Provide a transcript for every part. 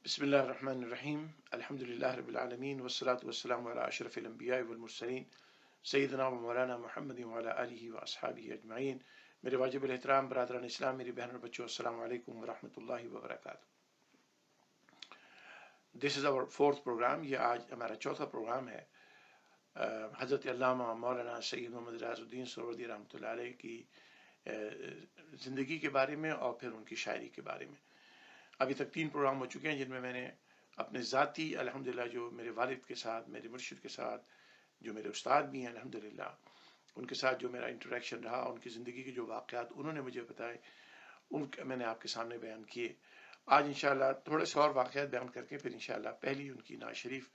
بسم الله الرحمن الرحيم الحمد لله رب العالمين والصلاة والسلام على أشرف الأنبياء والمرسلين سیدنا و مولانا محمد وعلى آلہ و اصحابہ اجمعین۔ میرے واجب الاحترام برادران اسلام، میری بہن اور بچوں، السلام علیکم ورحمۃ اللہ وبرکاتہ۔ دس از آور فورتھ پروگرام، یہ آج ہمارا چوتھا پروگرام ہے حضرت علامہ مولانا سید محمد ریاض الدین سہروردی رحمۃ اللہ علیہ کی زندگی کے بارے میں اور پھر ان کی شاعری کے بارے میں۔ ابھی تک 3 پروگرام ہو چکے ہیں جن میں نے اپنے ذاتی الحمدللہ جو میرے والد کے ساتھ، میرے مرشد کے ساتھ، جو میرے استاد بھی ہیں الحمدللہ، ان کے ساتھ جو میرا انٹریکشن رہا، ان کی زندگی کے جو واقعات انہوں نے مجھے بتائے، ان کے میں نے آپ کے سامنے بیان کیے۔ آج انشاءاللہ تھوڑے سے اور واقعات بیان کر کے پھر انشاءاللہ پہلی ان کی نعت شریف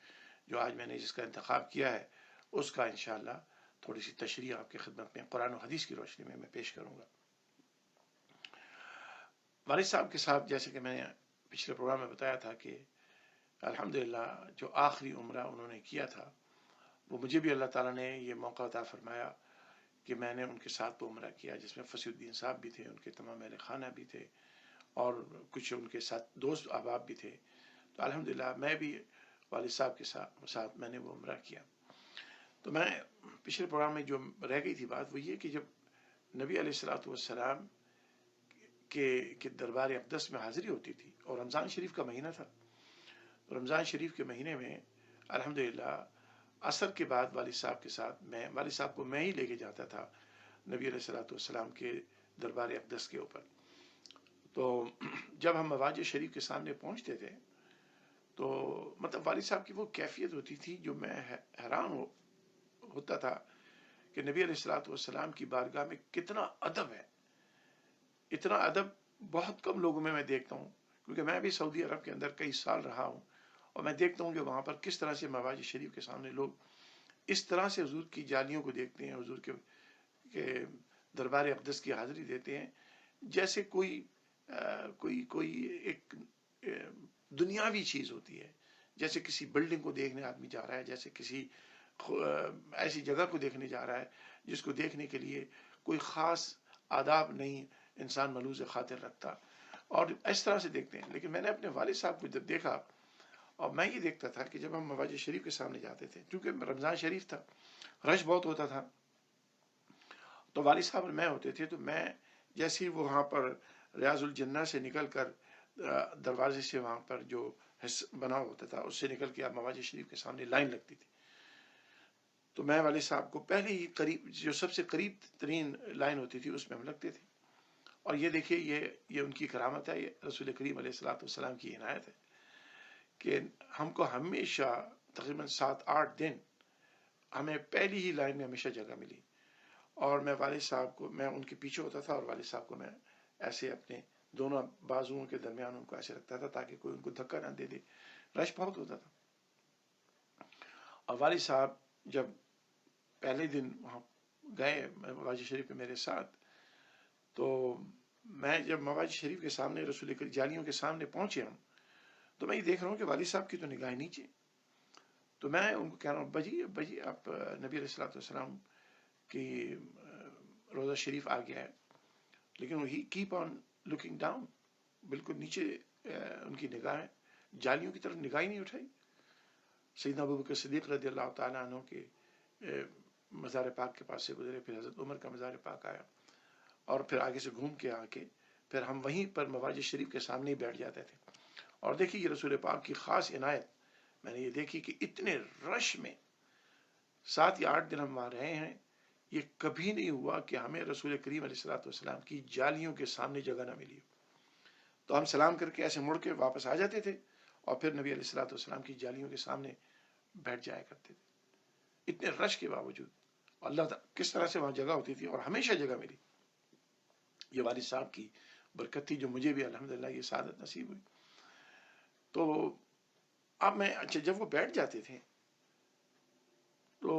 جو آج میں نے جس کا انتخاب کیا ہے اس کا انشاءاللہ تھوڑی سی تشریح آپ کی خدمت میں قرآن و حدیث کی روشنی میں پیش کروں گا۔ والد صاحب کے ساتھ جیسے کہ میں نے پچھلے پروگرام میں بتایا تھا کہ الحمدللہ جو آخری عمرہ انہوں نے کیا تھا وہ مجھے بھی اللہ تعالیٰ نے یہ موقع عطا فرمایا کہ میں نے ان کے ساتھ وہ عمرہ کیا، جس میں فصیح الدین صاحب بھی تھے، ان کے تمام اہل خانہ بھی تھے اور کچھ ان کے ساتھ دوست احباب بھی تھے۔ تو الحمدللہ میں بھی والد صاحب کے ساتھ میں نے وہ عمرہ کیا۔ تو میں پچھلے پروگرام میں جو رہ گئی تھی بات وہ یہ کہ جب نبی علیہ الصلوۃ والسلام کے دربار اقدس میں حاضری ہوتی تھی اور رمضان شریف کا مہینہ تھا، رمضان شریف کے مہینے میں الحمدللہ عصر کے بعد والد صاحب کے ساتھ والد صاحب کو میں ہی لے کے جاتا تھا نبی علیہ الصلوۃ والسلام کے دربار اقدس کے اوپر۔ تو جب ہم مواج شریف کے سامنے پہنچتے تھے تو مطلب والد صاحب کی وہ کیفیت ہوتی تھی جو میں حیران ہوتا تھا کہ نبی علیہ الصلوۃ والسلام کی بارگاہ میں کتنا ادب ہے۔ اتنا ادب بہت کم لوگوں میں دیکھتا ہوں، کیونکہ میں بھی سعودی عرب کے اندر کئی سال رہا ہوں اور میں دیکھتا ہوں کہ وہاں پر کس طرح سے مواج شریف کے سامنے لوگ اس طرح سے حضور کی جالیوں کو دیکھتے ہیں، حضور کے دربار اقدس کی حاضری دیتے ہیں جیسے کوئی ایک دنیاوی چیز ہوتی ہے، جیسے کسی بلڈنگ کو دیکھنے آدمی جا رہا ہے، جیسے کسی ایسی جگہ کو دیکھنے جا رہا ہے جس کو دیکھنے کے لیے کوئی خاص آداب نہیں انسان ملوث خاطر رکھتا، اور اس طرح سے دیکھتے ہیں۔ لیکن میں نے اپنے والد صاحب کو جب دیکھا اور میں یہ دیکھتا تھا کہ جب ہم مواج شریف کے سامنے جاتے تھے، کیونکہ رمضان شریف تھا، رش بہت ہوتا تھا، تو والد صاحب اور میں ہوتے تھے، تو میں جیسے ہی وہاں پر ریاض الجنہ سے نکل کر دروازے سے وہاں پر جو بنا ہوتا تھا اس سے نکل کے آپ مواج شریف کے سامنے لائن لگتی تھی، تو میں والد صاحب کو پہلے ہی قریب جو سب سے قریب ترین لائن ہوتی تھی اس میں ہم لگتے تھے۔ اور یہ دیکھیے یہ ان کی کرامت ہے، یہ رسول کریم علیہ الصلوۃ والسلام کی عنایت ہے کہ ہم کو ہمیشہ تقریباً 7-8 دن ہمیں پہلی ہی لائن میں ہمیشہ جگہ ملی، اور میں والد صاحب کو میں ان کے پیچھے ہوتا تھا اور والد صاحب کو میں ایسے اپنے دونوں بازوؤں کے درمیان ان کو ایسے رکھتا تھا تاکہ کوئی ان کو دھکا نہ دے دے، رش بہت ہوتا تھا۔ اور والد صاحب جب پہلے دن وہاں گئے مواج شریف میں میرے ساتھ، تو میں جب مواج شریف کے سامنے رسول جالیوں کے سامنے پہنچے ہم، تو میں یہ دیکھ رہا ہوں کہ والد صاحب کی تو نگاہ نیچے، تو میں ان کو کہہ رہا ہوں ابا جی آپ نبی علیہ الصلوۃ والسلام کی روضہ شریف آ گیا ہے، لیکن he keep on looking down, بالکل نیچے ان کی نگاہ ہے، جالیوں کی طرف نگاہ ہی نہیں اٹھائی۔ سیدنا ابوبکر صدیق رضی اللہ تعالیٰ عنہ کے مزار پاک کے پاس سے گزرے، پھر حضرت عمر کا مزار پاک آیا اور پھر آگے سے گھوم کے آ کے پھر ہم وہیں پر مواج شریف کے سامنے ہی بیٹھ جاتے تھے۔ اور دیکھیے یہ رسول پاک کی خاص عنایت میں نے یہ دیکھی کہ اتنے رش میں 7 یا 8 دن ہم وہاں رہے ہیں، یہ کبھی نہیں ہوا کہ ہمیں رسول کریم علیہ الصلوۃ والسلام کی جالیوں کے سامنے جگہ نہ ملی، تو ہم سلام کر کے ایسے مڑ کے واپس آ جاتے تھے اور پھر نبی علیہ الصلوۃ والسلام کی جالیوں کے سامنے بیٹھ جایا کرتے تھے، اتنے رش کے باوجود اللہ تعالیٰ کس طرح سے وہاں جگہ ہوتی تھی اور ہمیشہ جگہ ملی۔ یہ والد صاحب کی برکت تھی جو مجھے بھی الحمدللہ یہ سعادت نصیب ہوئی۔ تو اب میں جب وہ بیٹھ جاتے تھے تو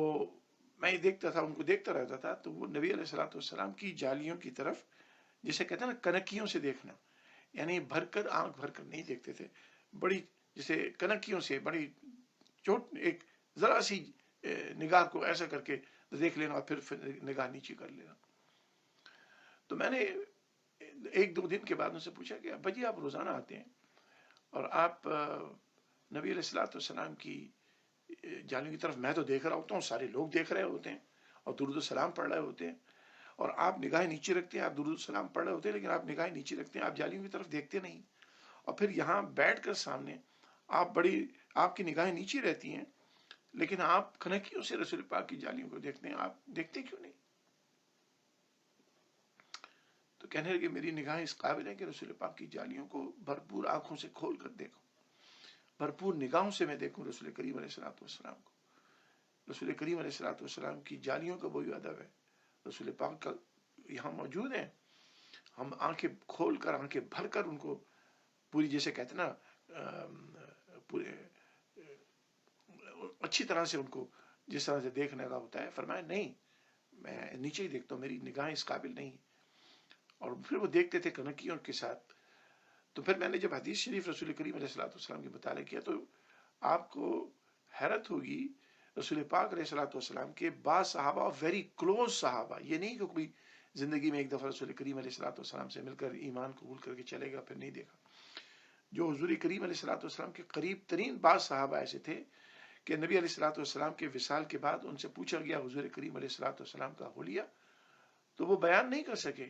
میں یہ دیکھتا تھا، ان کو دیکھتا رہتا تھا، تو وہ نبی علیہ الصلوۃ والسلام کی جالیوں کی طرف جسے کہتے ہیں نا کنکیوں سے دیکھنا، یعنی بھر کر آنکھ بھر کر نہیں دیکھتے تھے، بڑی جسے کنکیوں سے بڑی ایک ذرا سی نگاہ کو ایسا کر کے دیکھ لینا اور پھر نگاہ نیچے کر لینا۔ تو میں نے 1-2 دن کے بعد ان سے پوچھا کہ ابا جی آپ روزانہ آتے ہیں اور آپ نبی علیہ الصلوۃ والسلام کی جالیوں کی طرف میں تو دیکھ رہا ہوتا ہوں، سارے لوگ دیکھ رہے ہوتے ہیں اور درود السلام پڑھ رہے ہوتے ہیں، اور آپ نگاہیں نیچے رکھتے ہیں، آپ درود السلام پڑھ رہے ہوتے ہیں لیکن آپ نگاہیں نیچے رکھتے ہیں، آپ جالیوں کی طرف دیکھتے نہیں، اور پھر یہاں بیٹھ کر سامنے آپ کی نگاہیں نیچے رہتی ہیں لیکن آپ کھنکیوں سے رسول پاک کی جالیوں کو دیکھتے ہیں، آپ دیکھتے کیوں نہیں؟ تو کہنے لگے میری نگاہیں اس قابل ہے کہ رسول پاک کی جالیوں کو بھرپور آنکھوں سے کھول کر دیکھوں، بھرپور نگاہوں سے میں دیکھوں رسول کریم علیہ الصلوۃ والسلام کو۔ رسول کریم علیہ الصلوۃ والسلام کی جالیوں کا وہی ادب ہے، رسول پاک کا یہاں موجود ہیں، ہم آنکھیں کھول کر آنکھیں بھر کر ان کو پوری، جیسے کہتے ہیں نا پورے اچھی طرح سے ان کو جس طرح سے دیکھنے کا ہوتا ہے، فرمایا نہیں، میں نیچے ہی دیکھتا ہوں، میری نگاہیں اس قابل نہیں۔ اور پھر وہ دیکھتے تھے کنکیوں کے ساتھ۔ تو پھر میں نے جب حدیث شریف رسول کریم علیہ الصلوۃ والسلام کے مطالعہ کیا تو آپ کو حیرت ہوگی، رسول پاک علیہ الصلوۃ والسلام کے بعض صحابہ، ویری کلوز صحابہ، یہ نہیں کہ کوئی زندگی میں ایک دفعہ رسول کریم علیہ الصلوۃ والسلام سے مل کر ایمان قبول کر کے چلے گا پھر نہیں دیکھا، جو حضور کریم علیہ الصلوۃ والسلام کے قریب ترین بعض صحابہ ایسے تھے کہ نبی علیہ الصلوۃ والسلام کے وصال کے بعد ان سے پوچھا گیا حضور کریم علیہ الصلوۃ والسلام کا حلیہ، تو وہ بیان نہیں کر سکے۔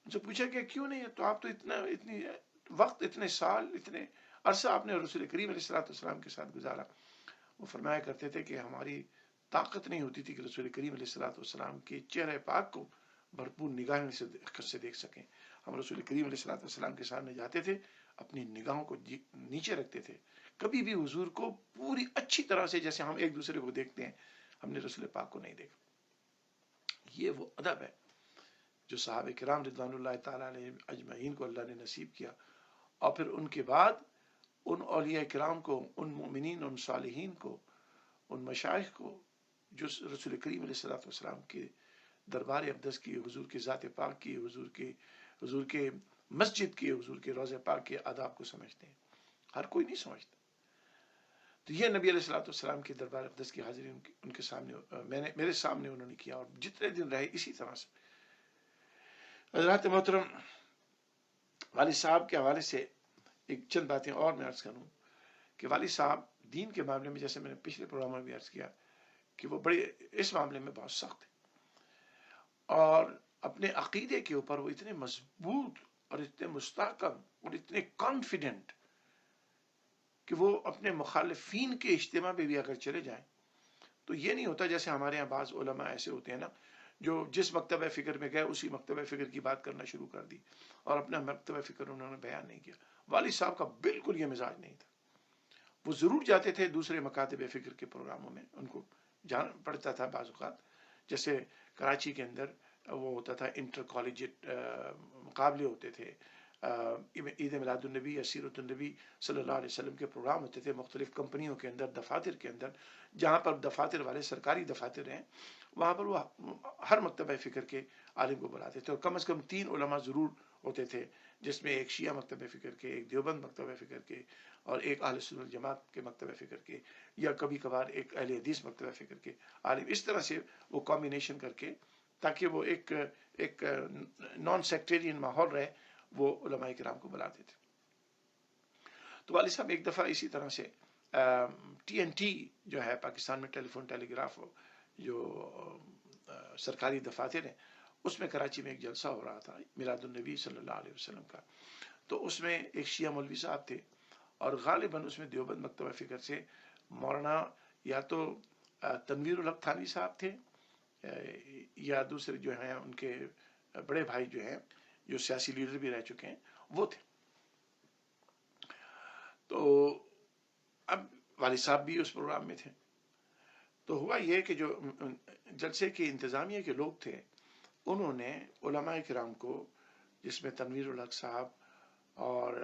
ان سے پوچھا کہ کیوں نہیں ہے، تو آپ تو اتنی وقت، اتنے سال، اتنے عرصہ آپ نے رسول کریم علیہ الصلوۃ والسلام کے ساتھ گزارا۔ وہ فرمایا کرتے تھے کہ ہماری طاقت نہیں ہوتی تھی کہ رسول کریم علیہ الصلوۃ والسلام کے چہرے پاک کو بھرپور نگاہیں سے دیکھ سکیں۔ ہم رسول کریم علیہ الصلوۃ والسلام کے سامنے جاتے تھے، اپنی نگاہوں کو نیچے رکھتے تھے، کبھی بھی حضور کو پوری اچھی طرح سے جیسے ہم ایک دوسرے کو دیکھتے ہیں ہم نے رسول پاک کو نہیں دیکھا۔ یہ وہ ادب ہے جو صحابہ کرام رضوان اللہ تعالیٰ علیہ اجمعین کو اللہ نے نصیب کیا، اور پھر ان کے بعد ان اولیاء کرام کو، ان مومنین، ان صالحین کو، ان مشائخ کو جو رسول کریم علیہ الصلوۃ والسلام کے دربار اقدس کی، حضور کے ذات پاک کی، حضور کے مسجد کی، حضور کے روضہ پاک کے آداب کو سمجھتے ہیں، ہر کوئی نہیں سمجھتا۔ تو یہ نبی علیہ الصلوۃ والسلام کے دربار اقدس کی حاضری ان کے سامنے میرے سامنے انہوں نے کیا، اور جتنے دن رہے اسی طرح سے۔ حضرات محترم، والد صاحب کے حوالے سے ایک چند باتیں اور میں عرض کروں کہ والد صاحب دین کے معاملے میں، جیسے میں نے پچھلے پروگرام میں بھی عرض کیا کہ وہ بڑے اس معاملے میں بہت سخت ہیں، اور اپنے عقیدے کے اوپر وہ اتنے مضبوط اور اتنے مستحکم اور اتنے کانفیڈنٹ کہ وہ اپنے مخالفین کے اجتماع میں بھی اگر چلے جائیں تو یہ نہیں ہوتا جیسے ہمارے یہاں بعض علماء ایسے ہوتے ہیں نا جو جس مکتبہ فکر میں گئے اسی مکتبہ فکر کی بات کرنا شروع کر دی اور اپنا مکتبہ فکر انہوں نے بیان نہیں کیا۔ والد صاحب کا بالکل یہ مزاج نہیں تھا، وہ ضرور جاتے تھے دوسرے مکاتب فکر کے پروگراموں میں، ان کو جان پڑتا تھا بعض اوقات، جیسے کراچی کے اندر وہ ہوتا تھا انٹر کالجیٹ مقابلے ہوتے تھے، عید میلاد النبی یا سیرت النبی صلی اللہ علیہ وسلم کے پروگرام ہوتے تھے مختلف کمپنیوں کے اندر، دفاتر کے اندر، جہاں پر دفاتر والے سرکاری دفاتر ہیں وہاں پر وہ ہر مکتبہ فکر کے عالم کو بلاتے تھے، اور کم از کم 3 علماء ضرور ہوتے تھے، جس میں ایک شیعہ مکتبہ فکر کے، ایک دیوبند مکتبہ فکر کے، اور ایک اہل سنت والجماعت کے مکتبہ فکر کے، یا کبھی کبھار ایک اہل حدیث مکتبہ فکر کے عالم، اس طرح سے وہ کمبینیشن کر کے تاکہ وہ ایک نان سیکٹیرین ماحول رہے، وہ علماء کرام کو بلاتے تھے۔ تو والد صاحب ایک دفعہ اسی طرح سے TNT جو ہے پاکستان میں ٹیلی فون ٹیلی گراف جو سرکاری دفاتر ہیں، اس میں کراچی میں ایک جلسہ ہو رہا تھا میلاد النبی صلی اللہ علیہ وسلم کا، تو اس میں ایک شیعہ مولوی صاحب تھے، اور غالباً اس میں دیوبند مکتبہ فکر سے مولانا یا تو تنویر الحق تھانوی صاحب تھے، یا دوسرے جو ہیں ان کے بڑے بھائی جو ہیں جو سیاسی لیڈر بھی رہ چکے ہیں وہ تھے۔ تو اب والد صاحب بھی اس پروگرام میں تھے، تو ہوا یہ کہ جو جلسے کے انتظامیہ کے لوگ تھے انہوں نے علماء کرام کو، جس میں تنویر الحق صاحب اور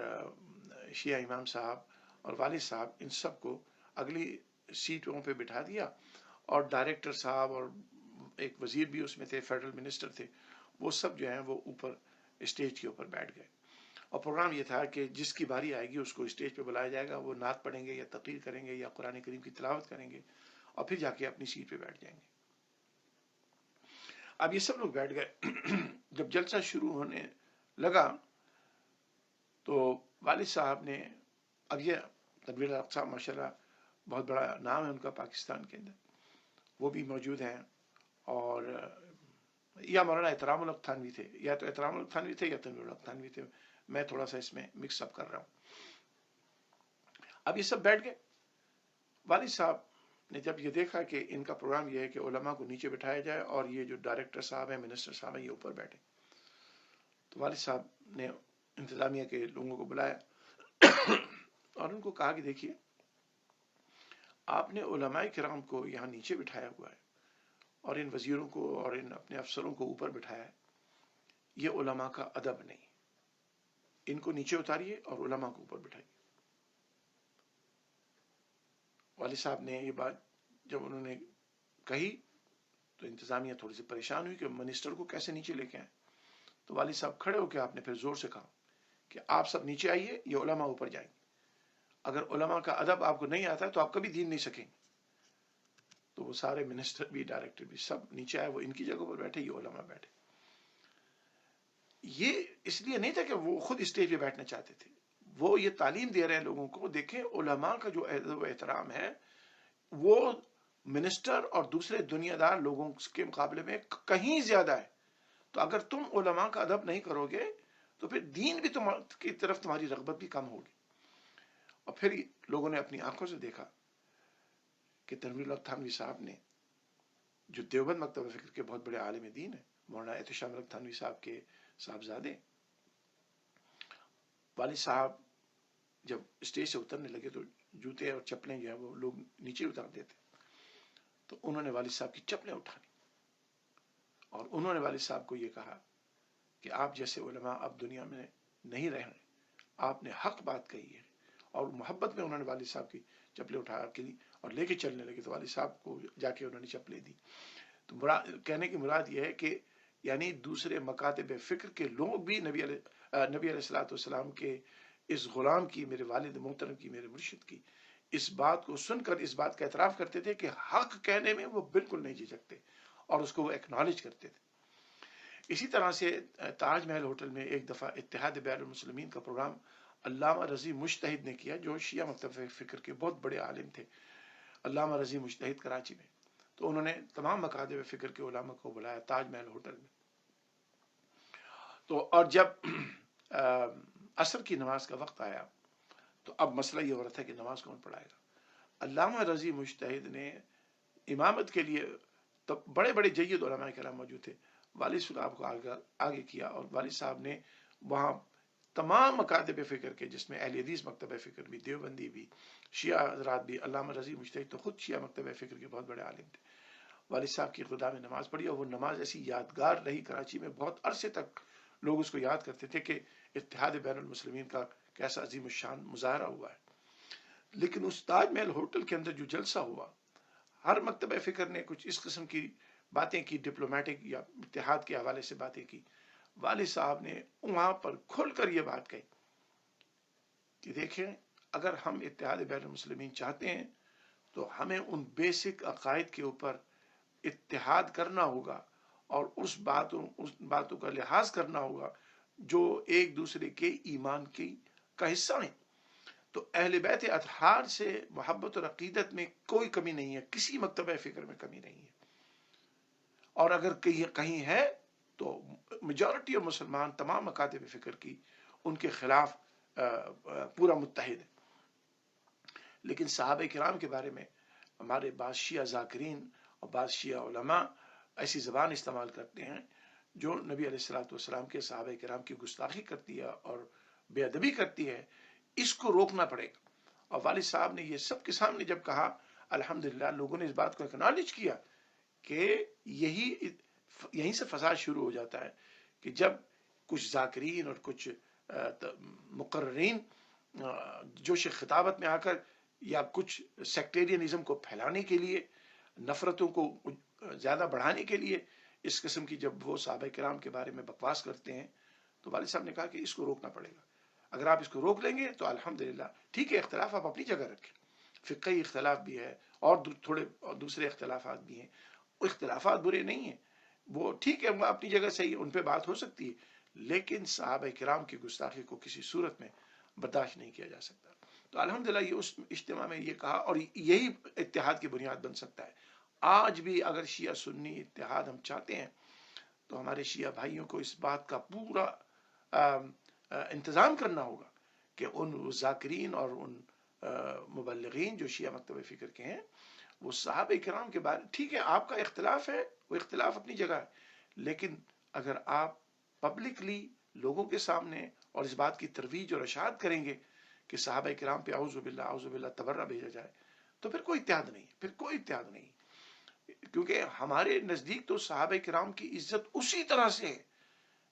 شیعہ امام صاحب اور والد صاحب، ان سب کو اگلی سیٹوں پہ بٹھا دیا، اور ڈائریکٹر صاحب اور ایک وزیر بھی اس میں تھے، فیڈرل منسٹر تھے، وہ سب جو ہیں وہ اوپر اسٹیج کے اوپر بیٹھ گئے، اور پروگرام یہ تھا کہ جس کی باری آئے گی اس کو اسٹیج پہ بلایا جائے گا، وہ نعت پڑھیں گے یا تقریر کریں گے یا قرآن کریم کی تلاوت کریں گے، اور پھر جا کے اپنی سیٹ پہ بیٹھ جائیں گے۔ اب یہ سب لوگ بیٹھ گئے۔ جب جلسہ شروع ہونے لگا تو والد صاحب نے اب یہ تنویر الاقصی ماشاءاللہ بہت بڑا نام ہے ان کا پاکستان کے اندر، وہ بھی موجود ہیں. اور یا مولانا احترام الحق تھانوی تھے، یا تو احترام الحق تھانوی تھے یا تنویر الحق تھانوی تھے، میں تھوڑا سا اس میں مکس اپ کر رہا ہوں. اب یہ سب بیٹھ گئے. والد صاحب نے جب یہ دیکھا کہ ان کا پروگرام یہ ہے کہ علماء کو نیچے بٹھایا جائے اور یہ جو ڈائریکٹر صاحب ہیں، منسٹر صاحب ہیں، یہ اوپر بیٹھے، تو والد صاحب نے انتظامیہ کے لوگوں کو بلایا اور ان کو کہا کہ دیکھیے، آپ نے علماء کرام کو یہاں نیچے بٹھایا ہوا ہے اور ان وزیروں کو اور ان اپنے افسروں کو اوپر بٹھایا ہے، یہ علماء کا ادب نہیں. ان کو نیچے اتاریے اور علماء کو اوپر بٹھائیے. والد صاحب نے یہ بات جب انہوں نے کہی تو انتظامیہ تھوڑی سی پریشان ہوئی کہ منسٹر کو کیسے نیچے لے کے آئے. تو والد صاحب کھڑے ہو کے آپ نے پھر زور سے کہا کہ آپ سب نیچے آئیے، یہ علماء اوپر جائیں گے. اگر علماء کا ادب آپ کو نہیں آتا ہے تو آپ کبھی دین نہیں سکیں گے. تو وہ سارے منسٹر بھی، ڈائریکٹر بھی، سب نیچے آئے، وہ ان کی جگہ پر بیٹھے، یہ علماء بیٹھے. یہ اس لیے نہیں تھا کہ وہ خود اسٹیج پہ بیٹھنا چاہتے تھے، وہ یہ تعلیم دے رہے ہیں لوگوں کو. دیکھیں علماء کا جو ادب و احترام ہے وہ منسٹر اور دوسرے دنیا دار لوگوں کے مقابلے میں کہیں زیادہ ہے. تو اگر تم علماء کا ادب نہیں کرو گے تو پھر دین بھی کی طرف تمہاری رغبت بھی کم ہوگی. اور پھر لوگوں نے اپنی آنکھوں سے دیکھا کہ تنویر الحق تھانوی صاحب نے، جو دیوبند مکتب فکر کے بہت بڑے عالم دین ہیں، مولانا احتشام الحق تھانوی صاحب کے صاحبزادے، والد صاحب جب اسٹیج سے اترنے لگے تو جوتے اور چپلیں جو ہے وہ لوگ نیچے اتار دیتے. تو انہوں نے والد صاحب کی چپلیں اٹھانی اور انہوں نے والد صاحب کو یہ کہا کہ آپ جیسے علماء اب دنیا میں نہیں رہے، آپ نے حق بات کہی ہے. اور محبت میں انہوں نے والد صاحب کی چپلیں اٹھا کے لی اور لے کے چلنے لگے. تو والد صاحب کو جا کے انہوں نے چپلیں دی. تو کہنے کی مراد یہ ہے کہ یعنی دوسرے مکاتب فکر کے لوگ بھی نبی علیہ الصلوۃ والسلام کے اس غلام کی، میرے والد محترم کی، میرے مرشد کی اس بات کو سن کر اس بات کا اعتراف کرتے تھے کہ حق کہنے میں وہ بالکل نہیں جھجکتے اور اس کو وہ ایکنالج کرتے تھے. اسی طرح سے تاج محل ہوٹل میں ایک دفعہ اتحاد بین المسلمین کا پروگرام علامہ رضی مجتہد نے کیا، جو شیعہ مکتب فکر کے بہت بڑے عالم تھے، علامہ رضی مجتہد کراچی میں. تو انہوں نے تمام مکاتب فکر کے علماء کو بلایا تاج محل ہوٹل میں. تو اور جب عصر کی نماز کا وقت آیا تو اب مسئلہ یہ ہو رہا تھا کہ نماز کون پڑھائے گا. علامہ رضی مجتہد نے امامت کے لیے تو بڑے بڑے جید علماء کرام موجود تھے، والد صاحب کو آگے کیا اور والد صاحب نے وہاں تمام مکاتب فکر کے، جس میں اہل حدیث مکتب فکر بھی، دیوبندی بھی، شیعہ حضرات بھی، علامہ رضی مجتہد تو خود شیعہ مکتب فکر کے بہت بڑے عالم تھے، والد صاحب کی خدا میں نماز پڑھی. اور وہ نماز ایسی یادگار رہی کراچی میں، بہت عرصے تک لوگ اس کو یاد کرتے تھے کہ اتحاد بین المسلمین کا کیسا عظیم الشان مظاہرہ ہوا ہے. لیکن اس تاج محل ہوٹل کے اندر جو جلسہ ہوا، ہر مکتبہ فکر نے کچھ اس قسم کی باتیں کی، ڈپلومیٹک یا اتحاد کے حوالے سے باتیں کی. والد صاحب نے وہاں پر کھل کر یہ بات کہی کہ دیکھیں، اگر ہم اتحاد بین المسلمین چاہتے ہیں تو ہمیں ان بیسک عقائد کے اوپر اتحاد کرنا ہوگا اور اس باتوں کا لحاظ کرنا ہوگا جو ایک دوسرے کے ایمان کا حصہ ہیں. تو اہل بیت اطہار سے محبت اور عقیدت میں کوئی کمی نہیں ہے، کسی مکتبہ فکر میں کمی نہیں ہے. اور اگر کہیں ہے تو میجورٹی آف مسلمان تمام مکاتب فکر کی ان کے خلاف پورا متحد ہے. لیکن صحابہ کرام کے بارے میں ہمارے بعض شیعہ ذاکرین اور بعض شیعہ علماء ایسی زبان استعمال کرتے ہیں جو نبی علیہ الصلوۃ والسلام کے صحابہ کرام کی گستاخی کرتی ہے اور بے ادبی کرتی ہے. اس کو روکنا پڑے گا. اور والد صاحب نے یہ سب کے سامنے جب کہا، الحمدللہ لوگوں نے اس بات کو اکنالج کیا کہ یہیں سے فساد شروع ہو جاتا ہے کہ جب کچھ ذاکرین اور کچھ مقررین جوش خطابت میں آ کر یا کچھ سیکٹیرینزم کو پھیلانے کے لیے، نفرتوں کو زیادہ بڑھانے کے لیے اس قسم کی جب وہ صحابہ کرام کے بارے میں بکواس کرتے ہیں، تو والد صاحب نے کہا کہ اس کو روکنا پڑے گا. اگر آپ اس کو روک لیں گے تو الحمدللہ ٹھیک ہے، اختلاف آپ اپنی جگہ رکھیں، فقہی اختلاف بھی ہے اور تھوڑے دوسرے اختلافات بھی ہیں، اختلافات برے نہیں ہیں، وہ ٹھیک ہے، وہ اپنی جگہ صحیح، ان پہ بات ہو سکتی ہے. لیکن صحابہ کرام کی گستاخی کو کسی صورت میں برداشت نہیں کیا جا سکتا. تو الحمدللہ یہ اس اجتماع میں یہ کہا، اور یہی اتحاد کی بنیاد بن سکتا ہے. آج بھی اگر شیعہ سنی اتحاد ہم چاہتے ہیں تو ہمارے شیعہ بھائیوں کو اس بات کا پورا انتظام کرنا ہوگا کہ ان ذاکرین اور ان مبلغین جو شیعہ مکتب فکر کے ہیں وہ صحابہ کرام کے بارے، ٹھیک ہے آپ کا اختلاف ہے، وہ اختلاف اپنی جگہ ہے، لیکن اگر آپ پبلکلی لوگوں کے سامنے اور اس بات کی ترویج اور اشاعت کریں گے کہ صحابہ کرام پہ اعوذ باللہ تبرہ بھیجا جائے، تو پھر کوئی اتحاد نہیں، پھر کوئی اتحاد نہیں. کیونکہ ہمارے نزدیک تو صحابہ کرام کی عزت اسی طرح سے ہے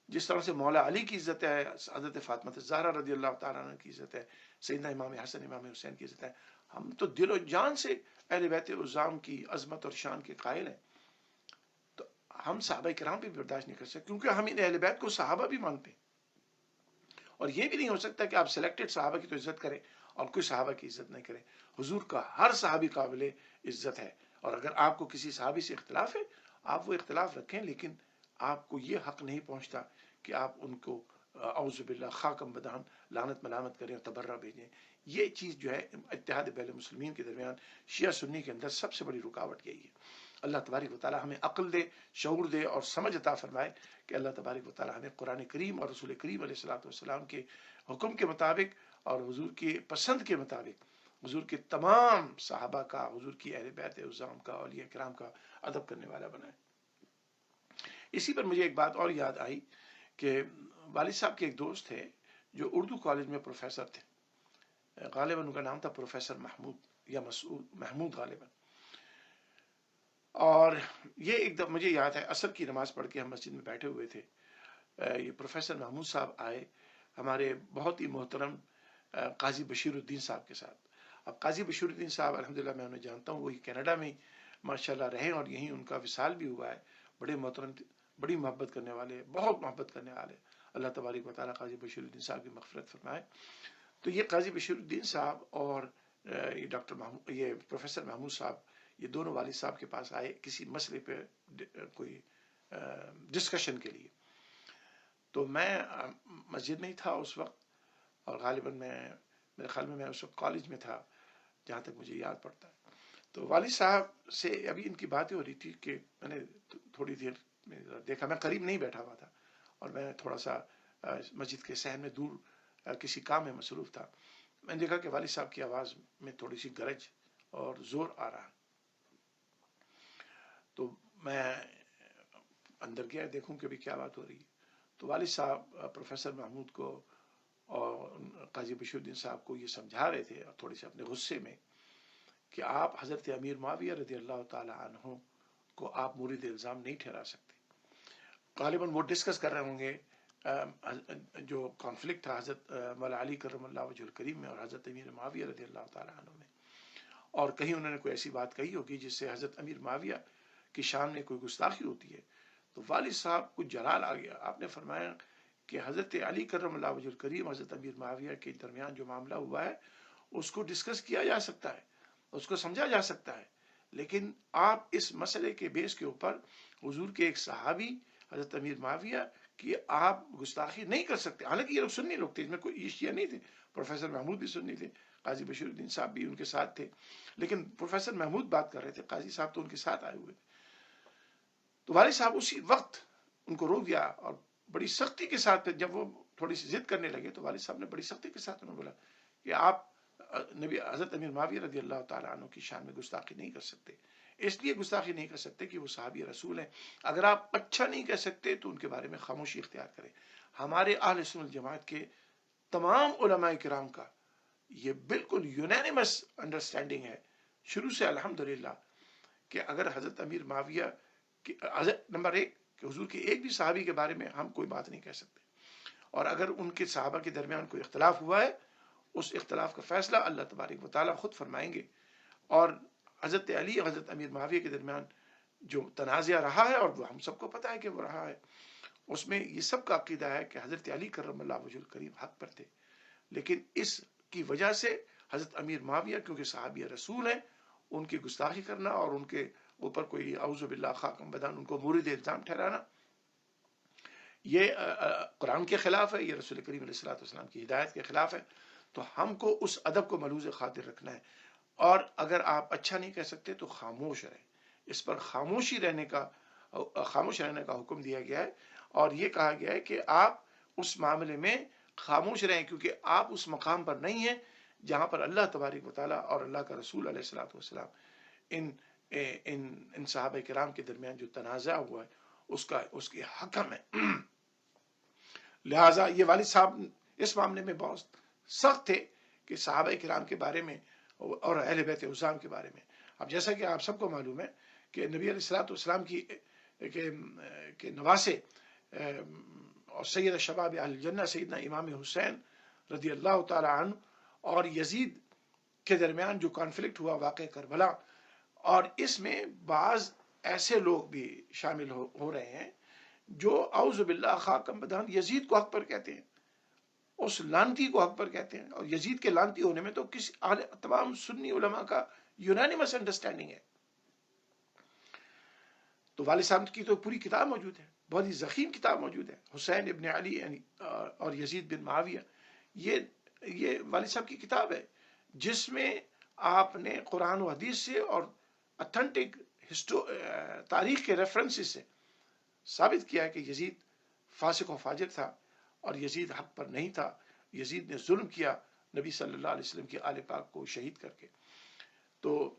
جس طرح سے مولا علی کی عزت ہے، حضرت فاطمہ الزہرا رضی اللہ تعالیٰ عنہ کی عزت ہے، سیدنا امام حسن امام حسین کی عزت ہے. ہم تو دل و جان سے اہل بیت عظام کی عظمت اور شان کے قائل ہیں. تو ہم صحابہ کرام بھی برداشت نہیں کر سکتے، کیونکہ ہم ان اہل بیت کو صحابہ بھی مانتے ہیں. اور یہ بھی نہیں ہو سکتا کہ آپ سلیکٹڈ صحابہ کی تو عزت کریں اور کوئی صحابہ کی عزت نہیں کریں. حضور کا ہر صحابی قابل عزت ہے، اور اگر آپ کو کسی صحابی سے اختلاف ہے آپ وہ اختلاف رکھیں، لیکن آپ کو یہ حق نہیں پہنچتا کہ آپ ان کو اعوذ باللہ خاکم بدہن لعنت ملامت کریں اور تبرہ بھیجیں. یہ چیز جو ہے اتحاد بین المسلمین کے درمیان شیعہ سنی کے اندر سب سے بڑی رکاوٹ یہی ہے. اللہ تبارک و تعالی ہمیں عقل دے، شعور دے اور سمجھ عطا فرمائے کہ اللہ تبارک و تعالی ہمیں قرآن کریم اور رسول کریم علیہ الصلوۃ والسلام کے حکم کے مطابق اور حضور کی پسند کے مطابق حضور کے تمام صحابہ کا، حضور کی اہل بیت عظام کا، اولیاء کرام کا ادب کرنے والا بنائے. اسی پر مجھے ایک بات اور یاد آئی کہ والد صاحب کے ایک دوست تھے جو اردو کالج میں پروفیسر تھے، غالباً ان کا نام تھا پروفیسر محمود یا مسعود محمود غالباً. اور یہ ایک دفعہ مجھے یاد ہے عصر کی نماز پڑھ کے ہم مسجد میں بیٹھے ہوئے تھے، یہ پروفیسر محمود صاحب آئے ہمارے بہت ہی محترم قاضی بشیر الدین صاحب کے ساتھ. اب قاضی بشیر الدین صاحب الحمدللہ میں انہیں جانتا ہوں، وہی کینیڈا میں ماشاءاللہ رہے اور یہیں ان کا وصال بھی ہوا ہے. بڑے محترم، بڑی محبت کرنے والے، بہت محبت کرنے والے. اللہ تبارک و تعالیٰ قاضی بشیر الدین صاحب کی مغفرت فرمائے. تو یہ قاضی بشیر الدین صاحب اور یہ ڈاکٹر محمود، یہ پروفیسر محمود صاحب، یہ دونوں والد صاحب کے پاس آئے کسی مسئلے پہ کوئی ڈسکشن کے لیے. تو میں مسجد میں ہی تھا اس وقت، اور غالباً میرے خیال میں اس وقت کالج میں تھا جہاں تک مجھے یاد پڑتا ہے. تو والد صاحب سے ابھی ان کی باتیں ہو رہی تھی کہ میں نے تھوڑی دیر میں دیکھا، میں قریب نہیں بیٹھا ہوا تھا اور میں تھوڑا سا مسجد کے صحن میں دور کسی کام میں مصروف تھا. میں نے دیکھا کہ والد صاحب کی آواز میں تھوڑی سی گرج اور زور آ رہا. تو میں اندر گیا دیکھوں کہ ابھی کیا بات ہو رہی ہے. تو والد صاحب پروفیسر محمود کو اور قاضی بشیر الدین صاحب کو یہ سمجھا رہے تھے اور تھوڑے سے اپنے غصے میں کہ آپ حضرت امیر معاویہ رضی اللہ تعالی عنہ کو آپ مورد الزام نہیں ٹھہرا سکتے. غالباً وہ ڈسکس کر رہے ہوں گے جو کانفلکٹ تھا حضرت مولا علی کرم اللہ وجہ الکریم میں اور حضرت امیر معاویہ رضی اللہ تعالی عنہ میں، اور کہیں انہوں نے کوئی ایسی بات کہی ہوگی جس سے حضرت امیر معاویہ کی شان میں کوئی گستاخی ہوتی ہے. تو والد صاحب کو جلال آ گیا. آپ نے فرمایا کہ حضرت علی کرم اللہ وجہ الکریم حضرت امیر معاویہ کے درمیان جو معاملہ ہوا ہے اس کو ڈسکس کیا جا سکتا ہے، اس کو سمجھا جا سکتا ہے، لیکن آپ اس مسئلے کے بیس کے اوپر حضور کے ایک صحابی حضرت امیر معاویہ کی آپ گستاخی نہیں کر سکتے. حالانکہ یہ لوگ سنی لوگ تھے، اس میں کوئی شیعہ نہیں تھے. پروفیسر محمود بھی سنی تھے، قاضی بشیر الدین صاحب بھی ان کے ساتھ تھے، لیکن پروفیسر محمود بات کر رہے تھے، قاضی صاحب تو ان کے ساتھ آئے ہوئے. تو والد صاحب اسی وقت ان کو روک دیا اور بڑی سختی کے ساتھ جب وہ تھوڑی سی ضد کرنے لگے تو والد صاحب نے بڑی سختی کے ساتھ انہوں نے بولا کہ آپ نبی حضرت امیر معاویہ رضی اللہ تعالیٰ عنہ کی شان میں گستاخی نہیں کر سکتے. اس لیے گستاخی نہیں کر سکتے کہ وہ صحابی رسول ہیں. اگر آپ اچھا نہیں کہہ سکتے تو ان کے بارے میں خاموشی اختیار کریں. ہمارے اہل سنت والجماعت کے تمام علماء کرام کا یہ بالکل یونینیمس انڈرسٹینڈنگ ہے شروع سے الحمدللہ کہ اگر حضرت امیر معاویہ نمبر ایک کہ حضور کے ایک بھی صحابی کے بارے میں ہم کوئی بات نہیں کہہ سکتے، اور اگر ان کے صحابہ کے درمیان کوئی اختلاف ہوا ہے اس اختلاف کا فیصلہ اللہ تبارک و تعالیٰ خود فرمائیں گے. اور حضرت علی اور حضرت امیر معاویہ کے درمیان جو تنازع رہا ہے اور وہ ہم سب کو پتہ ہے کہ وہ رہا ہے، اس میں یہ سب کا عقیدہ ہے کہ حضرت علی کرم اللہ وجہ الکریم حق پر تھے، لیکن اس کی وجہ سے حضرت امیر معاویہ کیونکہ صحابی رسول ہیں ان کی گستاخی کرنا اور ان کے اوپر کوئی اعوذ باللہ خاکم بدن ان کو مورد الزام ٹھہرانا یہ قرآن کے خلاف ہے، یہ رسول کریم علیہ الصلوۃ والسلام کی ہدایت کے خلاف ہے. تو ہم کو اس ادب کو ملوز خاطر رکھنا ہے، اور اگر آپ اچھا نہیں کہہ سکتے تو خاموش رہیں. اس پر خاموش رہنے کا حکم دیا گیا ہے، اور یہ کہا گیا ہے کہ آپ اس معاملے میں خاموش رہیں، کیونکہ آپ اس مقام پر نہیں ہیں جہاں پر اللہ تبارک و تعالیٰ اور اللہ کا رسول علیہ الصلوۃ والسلام ان ان صحابہ کرام کے درمیان جو تنازع ہوا ہے اس کے حکم ہے. لہٰذا یہ والد صاحب اس معاملے میں بہت سخت تھے کہ صحابہ کرام کے بارے میں اور اہل بیت عظام کے بارے میں. اب جیسا کہ آپ سب کو معلوم ہے کہ نبی علیہ الصلوۃ والسلام کے نواسے اور سید شباب اہل الجنہ سیدنا امام حسین رضی اللہ تعالی عنہ اور یزید کے درمیان جو کانفلکٹ ہوا واقع کربلا، اور اس میں بعض ایسے لوگ بھی شامل ہو رہے ہیں جو اعوذ باللہ خاکم بدہن یزید کو حق پر کہتے ہیں، اس لانتی کو حق پر کہتے ہیں. اور یزید کے لانتی ہونے میں تو تمام سنی علماء کا یونانیمس انڈرسٹینڈنگ ہے. تو والد صاحب کی تو پوری کتاب موجود ہے، بہت ہی ضخیم کتاب موجود ہے، حسین ابن علی اور یزید بن معاویہ. یہ والد صاحب کی کتاب ہے جس میں آپ نے قرآن و حدیث سے اور اتھینٹک تاریخ کے ریفرنسز سے ثابت کیا ہے کہ یزید فاسق و فاجر تھا، اور یزید حق پر نہیں تھا. یزید نے ظلم کیا نبی صلی اللہ علیہ وسلم کے آل پاک کو شہید کر کے. تو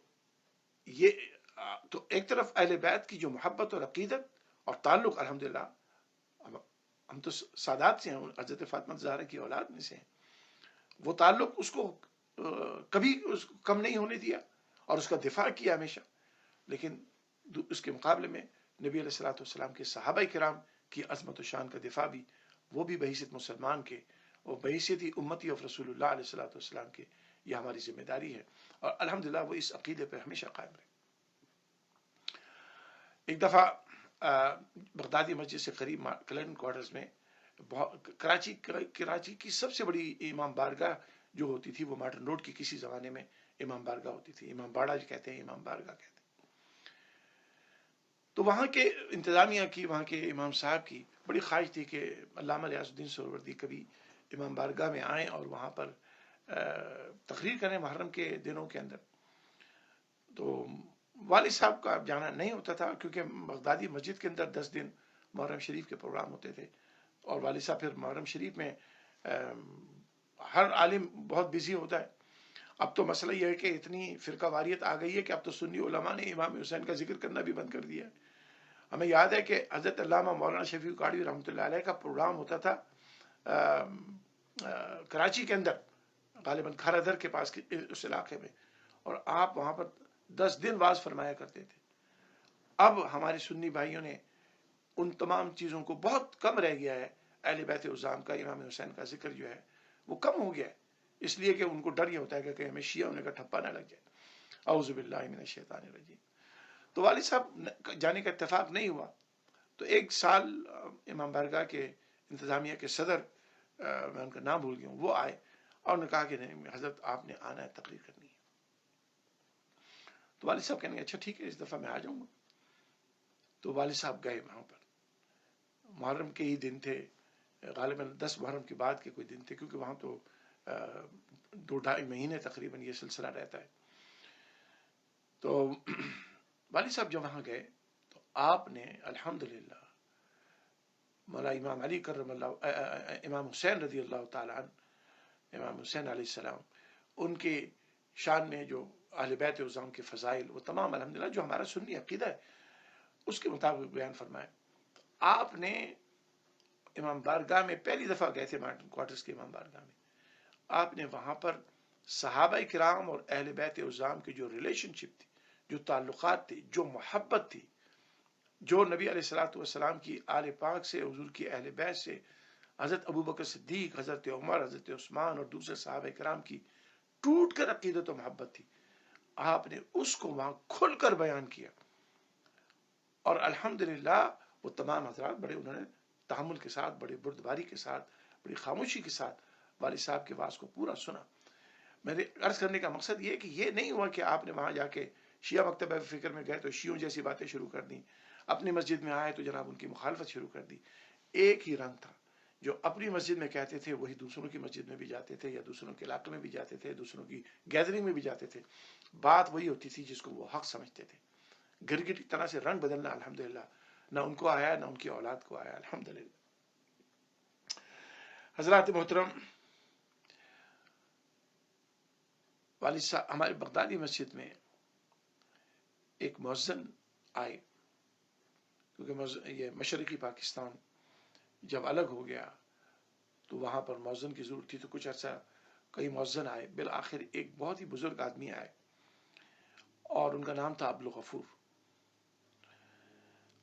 ایک طرف اہل بیت کی جو محبت اور عقیدت اور تعلق، الحمدللہ ہم تو سادات سے ہیں، حضرت فاطمہ زہرا کی اولاد میں سے ہیں، وہ تعلق اس کو کبھی کم نہیں ہونے دیا اور اس کا دفاع کیا ہمیشہ. لیکن اس کے مقابلے میں نبی علیہ الصلوۃ والسلام کے صحابہ کرام کی عظمت و شان کا دفاع بھی، وہ بھی بحیثیت مسلمان کے اور بحیثیت ہی امتی آف رسول اللہ علیہ الصلوۃ والسلام کے، یہ ہماری ذمہ داری ہے، اور الحمدللہ وہ اس عقیدے پر ہمیشہ قائم رہے. ایک دفعہ بغدادی مسجد سے قریب کلن کوارٹرز میں کراچی کی سب سے بڑی امام بارگاہ جو ہوتی تھی وہ ماڈرن روڈ کی کسی زمانے میں امام بارگاہ ہوتی تھی، امام باڑہ کہتے ہیں، امام بارگاہ کہتے ہیں. تو وہاں کے انتظامیہ کی، وہاں کے امام صاحب کی بڑی خواہش تھی کہ علامہ ریاض الدین سہروردی کبھی امام بارگاہ میں آئیں اور وہاں پر تقریر کریں محرم کے دنوں کے اندر. تو والد صاحب کا جانا نہیں ہوتا تھا کیونکہ بغدادی مسجد کے اندر 10 دن محرم شریف کے پروگرام ہوتے تھے، اور والد صاحب پھر محرم شریف میں ہر عالم بہت بزی ہوتا ہے. اب تو مسئلہ یہ ہے کہ اتنی فرقہ واریت آ گئی ہے کہ اب تو سنی علماء نے امام حسین کا ذکر کرنا بھی بند کر دیا ہے. ہمیں یاد ہے کہ حضرت علامہ مولانا شفیع قاڑوی رحمۃ اللہ علیہ کا پروگرام ہوتا تھا کراچی کے اندر، غالباً کھارا در کے پاس اس علاقے میں، اور آپ وہاں پر 10 دن واز فرمایا کرتے تھے. اب ہمارے سنی بھائیوں نے ان تمام چیزوں کو، بہت کم رہ گیا ہے اہل بیت عظام کا، امام حسین کا ذکر جو ہے وہ کم ہو گیا ہے، اس لیے کہ ان کو ڈر یہ ہوتا ہے کہ ہمیں شیعہ ہونے کا ٹھپا نہ لگ جائے. اعوذ باللہ من الشیطان الرجیم. تو والد صاحب جانے کا اتفاق نہیں ہوا. تو ایک سال امام بارگاہ کے انتظامیہ کے صدر، میں ان کا نام بھول گیا ہوں، وہ آئے اور انہوں نے کہا کہ نہیں حضرت آپ نے آنا ہے، تقریر کرنی ہے. تو والد صاحب کہنے اچھا ٹھیک ہے اس دفعہ میں آ جاؤں گا. تو والد صاحب گئے وہاں پر. محرم کے ہی دن تھے، غالباً 10 محرم کے بعد کے کوئی دن تھے، کیونکہ وہاں تو 2-2.5 مہینے تقریباً یہ سلسلہ رہتا ہے. تو والد صاحب جب وہاں گئے تو آپ نے الحمدللہ مولا امام علی کرم اللہ، امام حسین رضی اللہ تعالیٰ عنہ، امام حسین علیہ السلام، ان کے شان میں جو اہل بیت عظام کے فضائل، وہ تمام الحمدللہ جو ہمارا سنی عقیدہ ہے اس کے مطابق بیان فرمائے. آپ نے امام بارگاہ میں پہلی دفعہ گئے تھے مارٹن کوارٹرز کے امام بارگاہ میں، آپ نے وہاں پر صحابہ کرام اور اہل بیت عظام کی جو ریلیشن شپ تھی، جو تعلقات تھی، جو محبت تھی، جو نبی علیہ الصلوۃ والسلام کی آل پاک سے، حضور کی اہل بیت سے، حضرت ابو بکر صدیق، حضرت عمر، حضرت عثمان اور دوسرے صحابہ کرام کی ٹوٹ کر عقیدت و محبت تھی، آپ نے اس کو وہاں کھل کر بیان کیا. اور الحمدللہ وہ تمام حضرات بڑے، انہوں نے تحمل کے ساتھ، بڑے بردباری کے ساتھ، بڑی خاموشی کے ساتھ والد صاحب کے واز کو پورا سنا. میرے عرض کرنے کا مقصد یہ ہے کہ یہ نہیں ہوا کہ آپ نے وہاں جا کے شیعہ مکتبہ فکر میں گئے تو شیعوں جیسی باتیں شروع کر دیں، اپنی مسجد میں آئے تو جناب ان کی مخالفت شروع کر دی. ایک ہی رنگ تھا، جو اپنی مسجد میں کہتے تھے وہی دوسروں کی مسجد میں بھی جاتے تھے، یا دوسروں کے علاقے میں بھی جاتے تھے، دوسروں کی گیدرنگ میں بھی جاتے تھے. بات وہی ہوتی تھی جس کو وہ حق سمجھتے تھے. گرگٹ کی طرح سے رنگ بدلنا الحمدللہ نہ ان کو آیا نہ ان کی اولاد کو آیا الحمدللہ. حضرات محترم، والد صاحب ہمارے بغدادی مسجد میں ایک مؤذن آئے، کیونکہ یہ مشرقی پاکستان جب الگ ہو گیا تو وہاں پر مؤذن کی ضرورت تھی، تو کچھ عرصہ کئی مؤذن آئے. بالآخر ایک بہت ہی بزرگ آدمی آئے اور ان کا نام تھا عبدالغفور.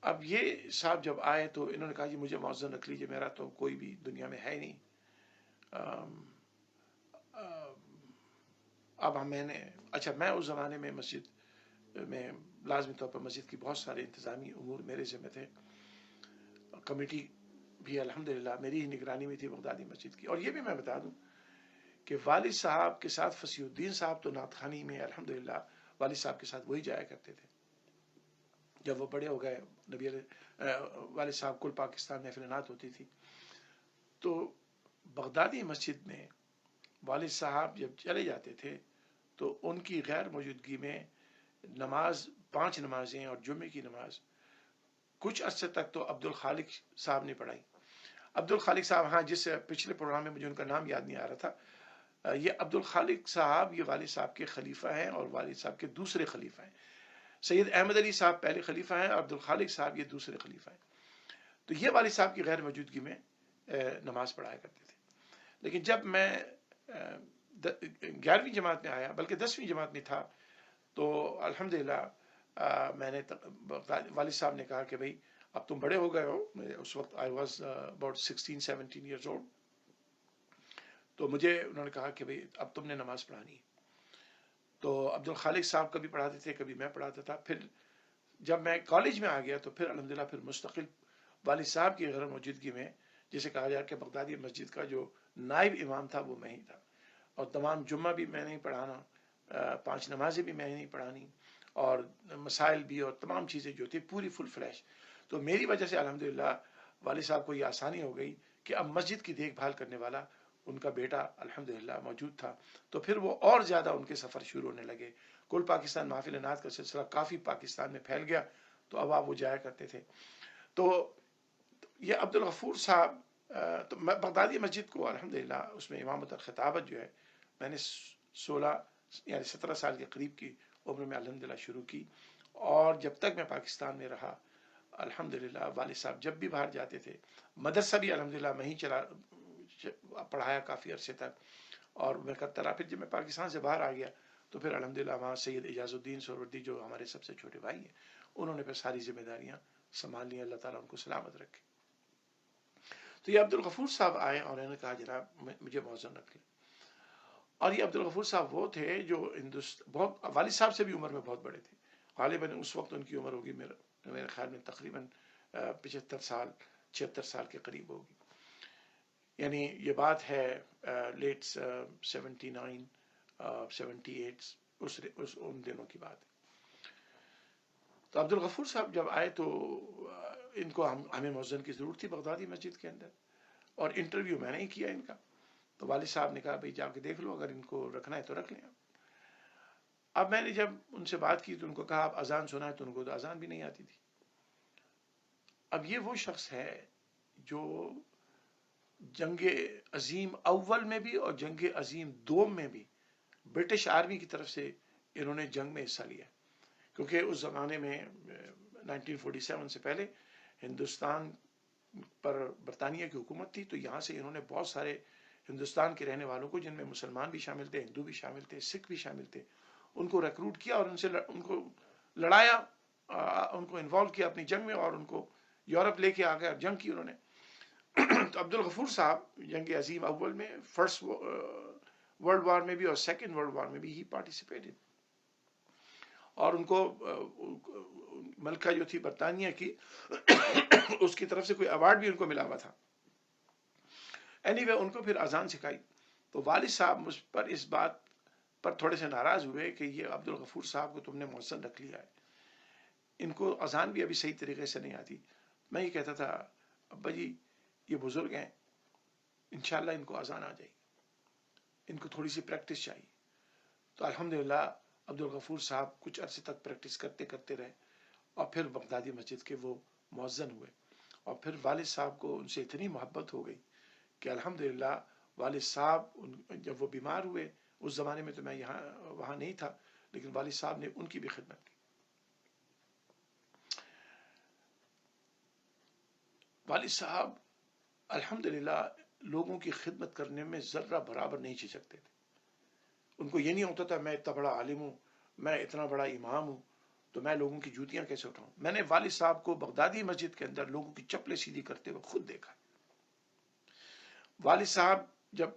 اب یہ صاحب جب آئے تو انہوں نے کہا کہ مجھے مؤذن رکھ لیجیے، میرا تو کوئی بھی دنیا میں ہے نہیں. اب میں نے اچھا، میں اس زمانے میں مسجد میں لازمی طور پر مسجد کی بہت سارے انتظامی امور میرے ذمہ تھے. کمیٹی بھی الحمدللہ میری ہی نگرانی میں تھی بغدادی مسجد کی. اور یہ بھی میں بتا دوں کہ والد صاحب کے ساتھ فصیح الدین صاحب تو نعت خوانی میں الحمدللہ والد صاحب کے ساتھ وہی جایا کرتے تھے. جب وہ بڑے ہو گئے، نبی والد صاحب کل پاکستان محفل نعت ہوتی تھی، تو بغدادی مسجد میں والد صاحب جب چلے جاتے تھے تو ان کی غیر موجودگی میں نماز 5 نمازیں اور جمعے کی نماز کچھ عرصے تک تو عبدالخالق صاحب نے پڑھائی. عبدالخالق صاحب، ہاں، جس پچھلے پروگرام میں مجھے ان کا نام یاد نہیں آ رہا تھا، یہ عبدالخالق صاحب یہ والد صاحب کے خلیفہ ہیں اور والد صاحب کے دوسرے خلیفہ ہیں. سید احمد علی صاحب پہلے خلیفہ ہیں اور عبدالخالق صاحب یہ دوسرے خلیفہ ہیں. تو یہ والد صاحب کی غیر موجودگی میں نماز پڑھایا کرتے تھے. لیکن جب میں 11ویں جماعت میں آیا، بلکہ 10ویں جماعت میں تھا، تو الحمدللہ میں نے والد صاحب نے کہا کہ بھائی اب تم بڑے ہو گئے ہو. اس وقت I was about 16-17 years old. تو مجھے انہوں نے کہا کہ بھائی اب تم نے نماز پڑھانی ہے. تو عبدالخالق صاحب کبھی پڑھاتے تھے، کبھی میں پڑھاتا تھا. پھر جب میں کالج میں آ گیا تو پھر الحمدللہ پھر مستقل والد صاحب کی غیر موجودگی میں، جسے کہا جائے کہ بغدادی مسجد کا جو نائب امام تھا وہ میں ہی تھا. اور تمام جمعہ بھی میں نے ہی پڑھانا، 5 نمازیں بھی میں نے ہی پڑھانی، اور مسائل بھی اور تمام چیزیں جو تھی پوری فل فلیش. تو میری وجہ سے الحمدللہ والد صاحب کو یہ آسانی ہو گئی کہ اب مسجد کی دیکھ بھال کرنے والا ان کا بیٹا الحمدللہ موجود تھا. تو پھر وہ اور زیادہ ان کے سفر شروع ہونے لگے. کل پاکستان محافل نعت کا سلسلہ کافی پاکستان میں پھیل گیا، تو اب آپ وہ جایا کرتے تھے. تو یہ عبدالغفور صاحب، تو بغدادی مسجد کو الحمدللہ اس میں امامت اور خطابت جو ہے میں نے 16 یعنی 17 سال کے قریب کی عمر میں الحمدللہ شروع کی. اور جب تک میں پاکستان میں رہا الحمدللہ والد صاحب جب بھی باہر جاتے تھے، مدرسہ بھی الحمدللہ میں ہی پڑھایا کافی عرصے تک. اور میں کرتا رہا. پھر جب میں پاکستان سے باہر آ گیا تو پھر الحمدللہ وہاں سید اعجاز الدین سہروردی جو ہمارے سب سے چھوٹے بھائی ہیں، انہوں نے پھر ساری ذمہ داریاں سنبھال لی. اللہ تعالیٰ ان کو سلامت رکھے. تو یہ عبدالغفور صاحب آئے اور انہوں نے کہا جناب مجھے مؤذن رکھ لیں. اور یہ عبدالغفور صاحب وہ تھے جو بہت والد صاحب سے بھی عمر میں بہت بڑے تھے. غالباً اس وقت ان کی عمر ہوگی میرے خیال میں تقریباً 75 سال 76 سال کے قریب ہوگی. یعنی یہ بات ہے لیٹ 79 78 ان دنوں کی بات ہے. تو عبدالغفور صاحب جب آئے تو ان کو ہمیں مؤذن کی ضرورت تھی بغدادی مسجد کے اندر، اور انٹرویو میں نے ہی کیا ان کا. تو والد صاحب نے کہا بھائی جا کے دیکھ لو، اگر ان کو رکھنا ہے تو رکھ لیں. اب میں نے جب ان سے بات کی تو ان کو کہا آپ اذان سنا ہے، تو ان کو تو اذان بھی نہیں آتی تھی. اب یہ وہ شخص ہے جو جنگ عظیم اول میں بھی اور جنگ عظیم دوم میں بھی برٹش آرمی کی طرف سے انہوں نے جنگ میں حصہ لیا. کیونکہ اس زمانے میں 1947 سے پہلے ہندوستان پر برطانیہ کی حکومت تھی. تو یہاں سے انہوں نے بہت سارے ہندوستان کے رہنے والوں کو، جن میں مسلمان بھی شامل تھے، ہندو بھی شامل تھے، سکھ بھی شامل تھے، ان کو ریکروٹ کیا اور ان کو لڑایا، ان کو انوالو کیا اپنی جنگ میں، اور ان کو یورپ لے کے آ گئے اور جنگ کی انہوں نے. تو عبدالغفور صاحب جنگ عظیم اول میں، فرسٹ ورلڈ وار میں بھی اور سیکنڈ ورلڈ وار میں بھی ہی پارٹیسپیٹڈ. اور ان کو ملکہ جو تھی برطانیہ کی اس کی طرف سے کوئی ایوارڈ بھی ان کو ملا ہوا تھا. ان کو پھر اذان سکھائی. تو والد صاحب مجھ پر اس بات پر تھوڑے سے ناراض ہوئے کہ یہ عبدالغفور صاحب کو تم نے مؤذن رکھ لیا ہے، ان کو اذان بھی ابھی صحیح طریقے سے نہیں آتی. میں یہ کہتا تھا ابا جی یہ بزرگ ہیں انشاءاللہ ان کو آزان آ جائے گی، ان کو تھوڑی سی پریکٹس چاہیے. تو الحمدللہ عبدالغفور صاحب کچھ عرصے تک پریکٹس کرتے کرتے رہے، اور پھر بغدادی مسجد کے وہ مؤذن ہوئے. اور پھر والد صاحب کو ان سے اتنی محبت ہو گئی کہ الحمدللہ والد صاحب جب وہ بیمار ہوئے، اس زمانے میں تو میں وہاں نہیں تھا، لیکن والد صاحب نے ان کی بھی خدمت کی. والد صاحب الحمدللہ لوگوں کی خدمت کرنے میں ذرہ برابر نہیں جھجکتے تھے. ان کو یہ نہیں ہوتا تھا میں اتنا بڑا عالم ہوں، میں اتنا بڑا امام ہوں، تو میں لوگوں کی جوتیاں کیسے اٹھاؤں. میں نے والد صاحب کو بغدادی مسجد کے اندر لوگوں کی چپلیں سیدھی کرتے ہوئے خود دیکھا. والد صاحب جب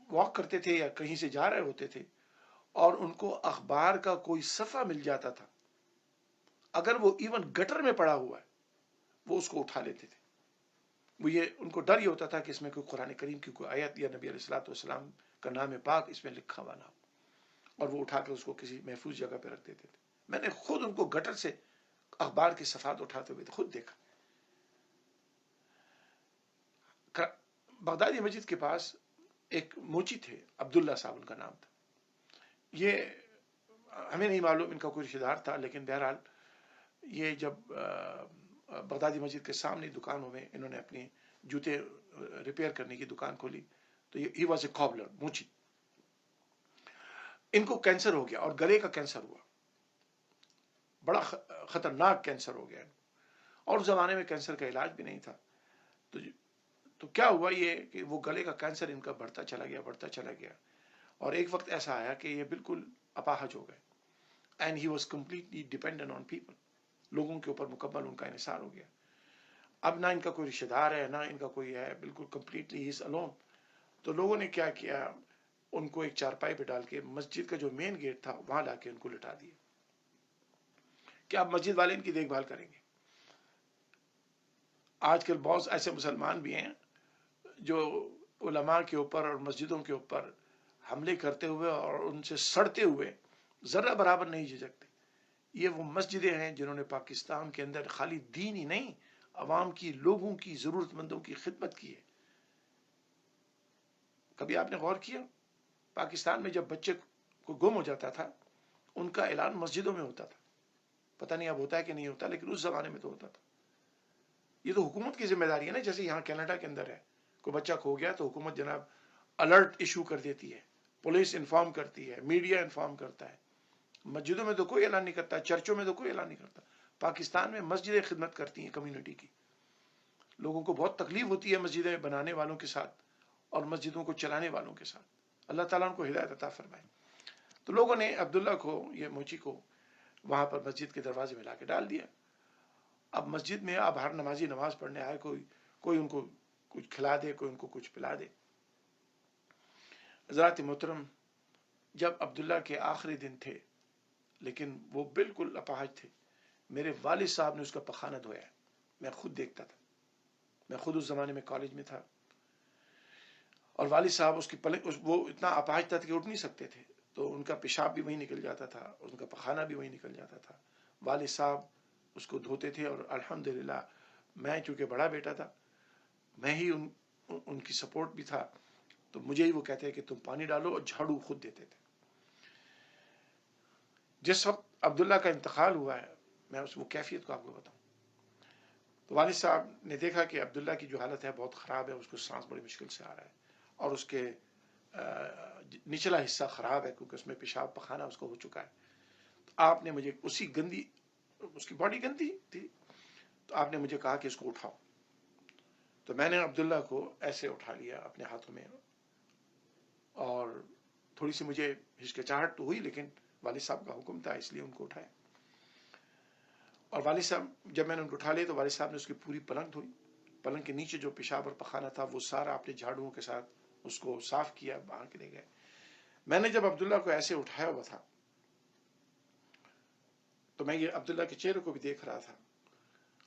واک کرتے تھے یا کہیں سے جا رہے ہوتے تھے اور ان کو اخبار کا کوئی صفحہ مل جاتا تھا، اگر وہ ایون گٹر میں پڑا ہوا ہے وہ اس کو اٹھا لیتے تھے. وہ یہ ان کو ڈر یہ ہوتا تھا کہ اس میں کوئی قرآن کریم کی کوئی آیت یا نبی علیہ الصلوۃ والسلام کا نام پاک اس میں لکھا ہوا نہ ہو، اور وہ اٹھا کے اس کو کسی محفوظ جگہ پہ رکھ دیتے تھے. میں نے خود ان کو گٹر سے اخبار کے صفحات اٹھاتے ہوئے خود دیکھا. بغدادی مسجد کے پاس ایک موچی تھے، عبداللہ صاحب ان کا نام تھا. یہ ہمیں نہیں معلوم ان کا کوئی رشتہ دار تھا، لیکن بہرحال یہ جب بغدادی مسجد کے سامنے دکانوں میں انہوں نے اپنی جوتے ریپیئر کرنے کی دکان کھولی، تو ہی واز اے کابلر، موچی. ان کو کینسر ہو گیا اور گلے کا کینسر ہوا، بڑا خطرناک کینسر ہو گیا. اور اس زمانے میں کینسر کا علاج بھی نہیں تھا. تو کیا ہوا یہ کہ وہ گلے کا کینسر ان کا بڑھتا چلا گیا، بڑھتا چلا گیا، اور ایک وقت ایسا آیا کہ یہ بالکل اپاہج ہو گئے. And he was completely dependent on people. لوگوں کے اوپر مکمل ان کا انحصار ہو گیا. اب نہ ان کا کوئی رشتہ دار ہے، نہ ان کا کوئی ہے، بالکل کمپلیٹلی ہی از الون. تو لوگوں نے کیا کیا، ان کو ایک چارپائی پہ ڈال کے مسجد کا جو مین گیٹ تھا وہاں لا کے ان کو لٹا دیا کہ اب مسجد والے ان کی دیکھ بھال کریں گے. آج کل بہت ایسے مسلمان بھی ہیں جو علماء کے اوپر اور مسجدوں کے اوپر حملے کرتے ہوئے اور ان سے سڑتے ہوئے ذرہ برابر نہیں جھجکتے. یہ وہ مسجدیں ہیں جنہوں نے پاکستان کے اندر خالی دین ہی نہیں، عوام کی، لوگوں کی، ضرورت مندوں کی خدمت کی ہے. کبھی آپ نے غور کیا پاکستان میں جب بچے کو گم ہو جاتا تھا ان کا اعلان مسجدوں میں ہوتا تھا. پتہ نہیں اب ہوتا ہے کہ نہیں ہوتا، لیکن اس زمانے میں تو ہوتا تھا. یہ تو حکومت کی ذمہ داری ہے نا. جیسے یہاں کینیڈا کے اندر ہے، کوئی بچہ کھو گیا تو حکومت جناب الرٹ ایشو کر دیتی ہے، پولیس انفارم کرتی ہے، میڈیا انفارم کرتا ہے. مسجدوں میں تو کوئی اعلان نہیں کرتا، چرچوں میں تو کوئی اعلان نہیں کرتا. پاکستان میں مسجدیں خدمت کرتی ہیں کمیونٹی کی. لوگوں کو بہت تکلیف ہوتی ہے مسجدیں بنانے والوں کے ساتھ اور مسجدوں کو چلانے والوں کے ساتھ. اللہ تعالیٰ ان کو ہدایت عطا فرمائے. تو لوگوں نے عبداللہ کو، یہ موچی کو، وہاں پر مسجد کے دروازے میں لا کے ڈال دیا. اب مسجد میں اب ہر نمازی نماز پڑھنے آئے، کوئی ان کو کچھ کھلا دے، کوئی ان کو کچھ پلا دے. حضرات محترم، جب عبداللہ کے آخری دن تھے لیکن وہ بالکل اپاہج تھے، میرے والد صاحب نے اس کا پخانہ دھویا. میں خود دیکھتا تھا، میں خود اس زمانے میں کالج میں تھا. اور والد صاحب اس کی وہ اتنا اپاہج تھا کہ اٹھ نہیں سکتے تھے، تو ان کا پیشاب بھی وہیں نکل جاتا تھا، ان کا پخانہ بھی وہیں نکل جاتا تھا. والد صاحب اس کو دھوتے تھے، اور الحمدللہ میں چونکہ بڑا بیٹا تھا، میں ہی ان کی سپورٹ بھی تھا، تو مجھے ہی وہ کہتے ہیں کہ تم پانی ڈالو، اور جھاڑو خود دیتے تھے. جس وقت عبداللہ کا انتقال ہوا ہے، میں وہ کیفیت کو آپ کو بتاؤں. تو والد صاحب نے دیکھا کہ عبداللہ کی جو حالت ہے بہت خراب ہے، اس کو سانس بڑی مشکل سے آ رہا ہے، اور اس کے نچلا حصہ خراب ہے کیونکہ اس میں پیشاب پخانہ اس کو ہو چکا ہے. تو آپ نے مجھے اس کی باڈی گندی تھی، تو آپ نے مجھے کہا کہ اس کو اٹھاؤ. تو میں نے عبداللہ کو ایسے اٹھا لیا اپنے ہاتھوں میں، اور تھوڑی سی مجھے ہچکچاہٹ تو ہوئی، لیکن والد صاحب کا حکم تھا اس لیے ان کو اٹھایا. اور والد صاحب جب میں نے ان کو اٹھا لیا تو والد صاحب نے اس کی پوری پلنگ دھوئی. پلنگ کے نیچے جو پیشاب اور پخانہ تھا وہ سارا اپنے جھاڑوؤں کے ساتھ اس کو صاف کیا، باہر کے لے گئے. میں نے جب عبداللہ کو ایسے اٹھایا ہوا تھا تو میں یہ عبداللہ کے چہرے کو بھی دیکھ رہا تھا.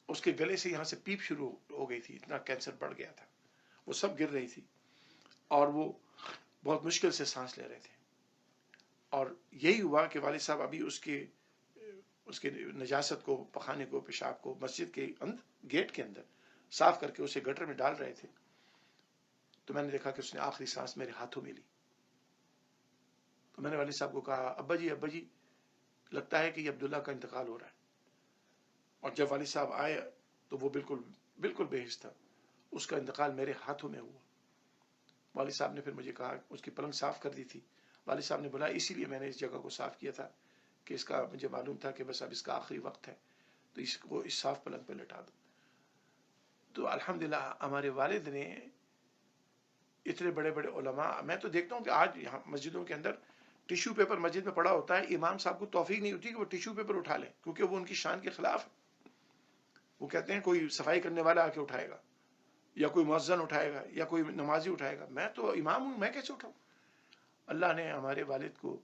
اس کے گلے سے یہاں سے پیپ شروع ہو گئی تھی، اتنا کینسر بڑھ گیا تھا. وہ سب گر رہی تھی اور وہ بہت مشکل سے سانس لے رہے تھے. اور یہی ہوا کہ والد صاحب ابھی اس کے نجاست کو، پخانے کو، پیشاب کو مسجد کے گیٹ کے اندر صاف کر کے اسے گٹر میں ڈال رہے تھے. تو میں نے دیکھا کہ اس نے آخری سانس میرے ہاتھوں میں لی. تو میں نے والد صاحب کو کہا ابا جی لگتا ہے کہ یہ عبداللہ کا انتقال ہو رہا ہے. اور جب والد صاحب آئے تو وہ بالکل بے حس تھا. اس کا انتقال میرے ہاتھوں میں ہوا. والد صاحب نے پھر مجھے کہا, اس کی پلنگ صاف کر دی تھی. والد صاحب نے بولا اسی لیے میں نے اس جگہ کو صاف کیا تھا کہ اس کا مجھے معلوم تھا کہ بس اب اس کا آخری وقت ہے, تو اس کو اس صاف پلنگ پہ لٹا دو. تو الحمدللہ ہمارے والد نے اتنے بڑے بڑے علماء, میں تو دیکھتا ہوں کہ آج یہاں مسجدوں کے اندر ٹیشو پیپر مسجد میں پڑا ہوتا ہے, امام صاحب کو توفیق نہیں ہوتی کہ وہ ٹیشو پیپر اٹھا لیں, کیونکہ وہ ان کی شان کے خلاف ہے. وہ کہتے ہیں کوئی صفائی کرنے والا آ کے اٹھائے گا, یا کوئی مؤذن اٹھائے گا, یا کوئی نمازی اٹھائے گا. میں تو امام ہوں, میں کیسے اٹھاؤں؟ اللہ نے ہمارے والد کو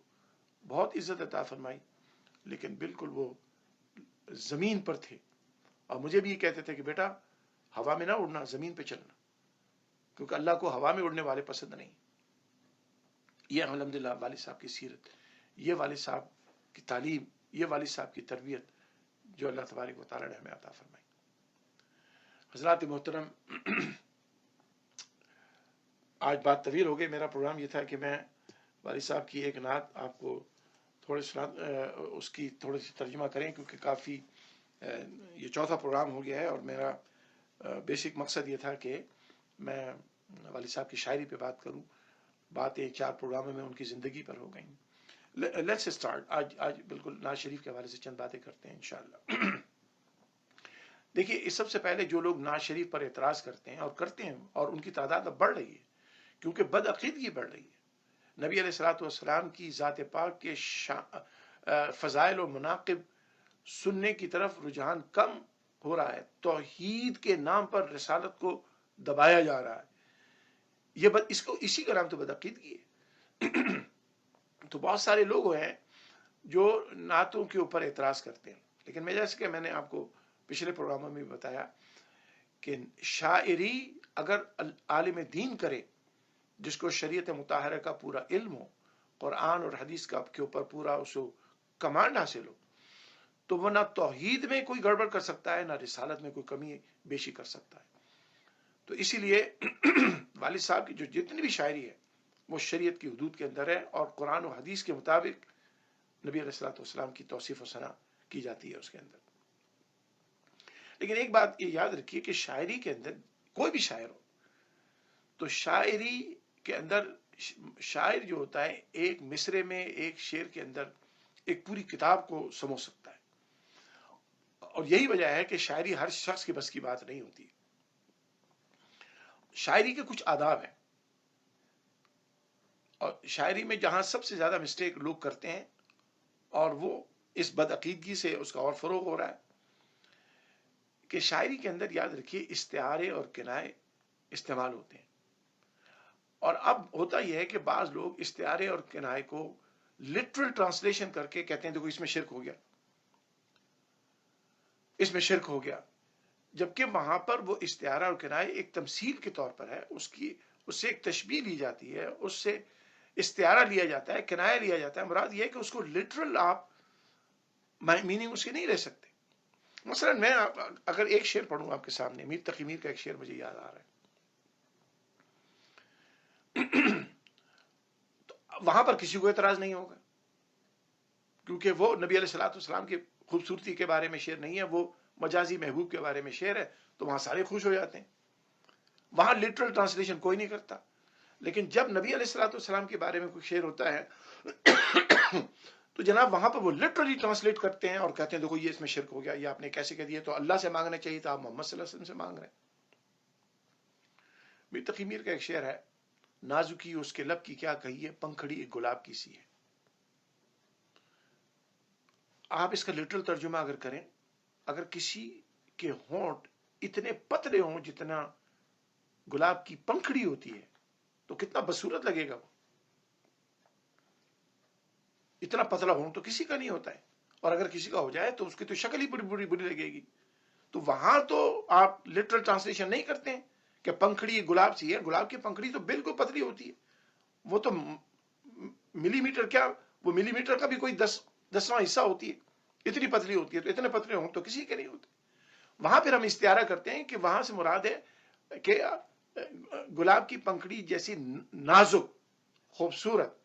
بہت عزت عطا فرمائی, لیکن بالکل وہ زمین پر تھے. اور مجھے بھی یہ کہتے تھے کہ بیٹا ہوا میں نہ اڑنا, زمین پہ چلنا, کیونکہ اللہ کو ہوا میں اڑنے والے پسند نہیں. یہ الحمدللہ والد صاحب کی سیرت, یہ والد صاحب کی تعلیم, یہ والد صاحب کی تربیت جو اللہ تبارک و تعالی نے ہمیں عطا فرمائی. حضرات محترم, آج بات طویل ہو گئی. میرا پروگرام یہ تھا کہ میں والد صاحب کی ایک نعت آپ کو اس کی تھوڑی سی ترجمہ کریں, کیونکہ کافی یہ چوتھا پروگرام ہو گیا ہے, اور میرا بیسک مقصد یہ تھا کہ میں والد صاحب کی شاعری پہ بات کروں. باتیں 4 پروگراموں میں ان کی زندگی پر ہو گئیں. Let's start. آج بالکل ناز شریف کے حوالے سے چند باتیں کرتے ہیں انشاءاللہ. دیکھیے, اس سب سے پہلے جو لوگ ناز شریف پر اعتراض کرتے ہیں اور ان کی تعداد اب بڑھ رہی ہے, کیونکہ بدعقیدگی بڑھ رہی ہے. نبی علیہ الصلوۃ والسلام کی ذات پاک کے فضائل و مناقب سننے کی طرف رجحان کم ہو رہا ہے. توحید کے نام پر رسالت کو دبایا جا رہا ہے. اسی کا نام تو بدعقیدگی ہے. تو بہت سارے لوگ ہیں جو نعتوں کے اوپر اعتراض کرتے ہیں, لیکن میں جیسے کہ میں نے آپ کو پچھلے پروگراموں میں بھی بتایا کہ شاعری اگر عالم دین کرے, جس کو شریعت مطہرہ کا پورا علم ہو, قرآن اور حدیث کے اوپر پورا اس کو کمانڈ حاصل ہو, تو وہ نہ توحید میں کوئی گڑبڑ کر سکتا ہے, نہ رسالت میں کوئی کمی بیشی کر سکتا ہے. تو اسی لیے والد صاحب کی جو جتنی بھی شاعری ہے وہ شریعت کی حدود کے اندر ہے, اور قرآن و حدیث کے مطابق نبی علیہ الصلوۃ والسلام کی توصیف و ثنا کی جاتی ہے اس کے اندر. لیکن ایک بات یہ یاد رکھیے کہ شاعری کے اندر کوئی بھی شاعر ہو, تو شاعری کے اندر شاعر جو ہوتا ہے ایک مصرے میں, ایک شعر کے اندر ایک پوری کتاب کو سمو سکتا ہے. اور یہی وجہ ہے کہ شاعری ہر شخص کے بس کی بات نہیں ہوتی. شاعری کے کچھ آداب ہیں, اور شاعری میں جہاں سب سے زیادہ مسٹیک لوگ کرتے ہیں, اور وہ اس بدعقیدگی سے اس کا اور فروغ ہو رہا ہے, کہ شاعری کے اندر یاد رکھیے استعارے اور کنائے استعمال ہوتے ہیں. اور اب ہوتا یہ ہے کہ بعض لوگ استعارے اور کنائے کو لٹرل ٹرانسلیشن کر کے کہتے ہیں دیکھو اس میں شرک ہو گیا, اس میں شرک ہو گیا, جبکہ وہاں پر وہ استعارہ اور کنائے ایک تمثیل کے طور پر ہے. اس سے ایک تشبیہ لی جاتی ہے, اس سے استعارہ لیا جاتا ہے, کنایہ لیا جاتا ہے. مراد یہ ہے کہ اس کو لٹرل آپ میننگ اس کے نہیں لے سکتے. مثلا میں اگر ایک شعر پڑھوں آپ کے سامنے, میر تقی میر کا ایک شعر مجھے یاد آ رہا ہے, تو وہاں پر کسی کو اعتراض نہیں ہوگا, کیونکہ وہ نبی علیہ الصلوۃ والسلام کی خوبصورتی کے بارے میں شعر نہیں ہے, وہ مجازی محبوب کے بارے میں شعر ہے, تو وہاں سارے خوش ہو جاتے ہیں. وہاں لٹرل ٹرانسلیشن کوئی نہیں کرتا. لیکن جب نبی علیہ الصلوۃ والسلام کے بارے میں کوئی شعر ہوتا ہے تو جناب وہاں پر وہ لٹرلی ٹرانسلیٹ کرتے ہیں اور کہتے ہیں دیکھو یہ اس میں شرک ہو گیا, یہ آپ نے کیسے کہہ دیا, تو اللہ سے مانگنا چاہیے تھا, آپ محمد صلی اللہ علیہ وسلم سے مانگ رہے ہیں. میر تقی میر کا ایک شعر ہے, نازکی اس کے لب کی کیا کہیے, پنکھڑی ایک گلاب کی سی ہے. آپ اس کا لٹرل ترجمہ اگر کریں, اگر کسی کے ہونٹ اتنے پتلے ہوں جتنا گلاب کی پنکھڑی ہوتی ہے, تو کتنا بدصورت لگے گا وہ. اتنا پتلا ہونٹ تو کسی کا نہیں ہوتا ہے, اور اگر کسی کا ہو جائے تو اس کی تو شکل ہی بڑی بری لگے گی. تو وہاں تو آپ لٹرل ٹرانسلیشن نہیں کرتے ہیں کہ پنکھڑی گلاب سی ہے. گلاب کی پنکھڑی تو بالکل پتلی ہوتی ہے, وہ تو ملی میٹر کیا, وہ ملی میٹر کا بھی کوئی 10واں حصہ ہوتی ہے, اتنی پتلی ہوتی ہے. تو اتنے پتلے ہوں تو کسی کے نہیں ہوتے. وہاں پھر ہم استعارہ کرتے ہیں کہ وہاں سے مراد ہے کہ گلاب کی پنکھڑی جیسی نازک، خوبصورت،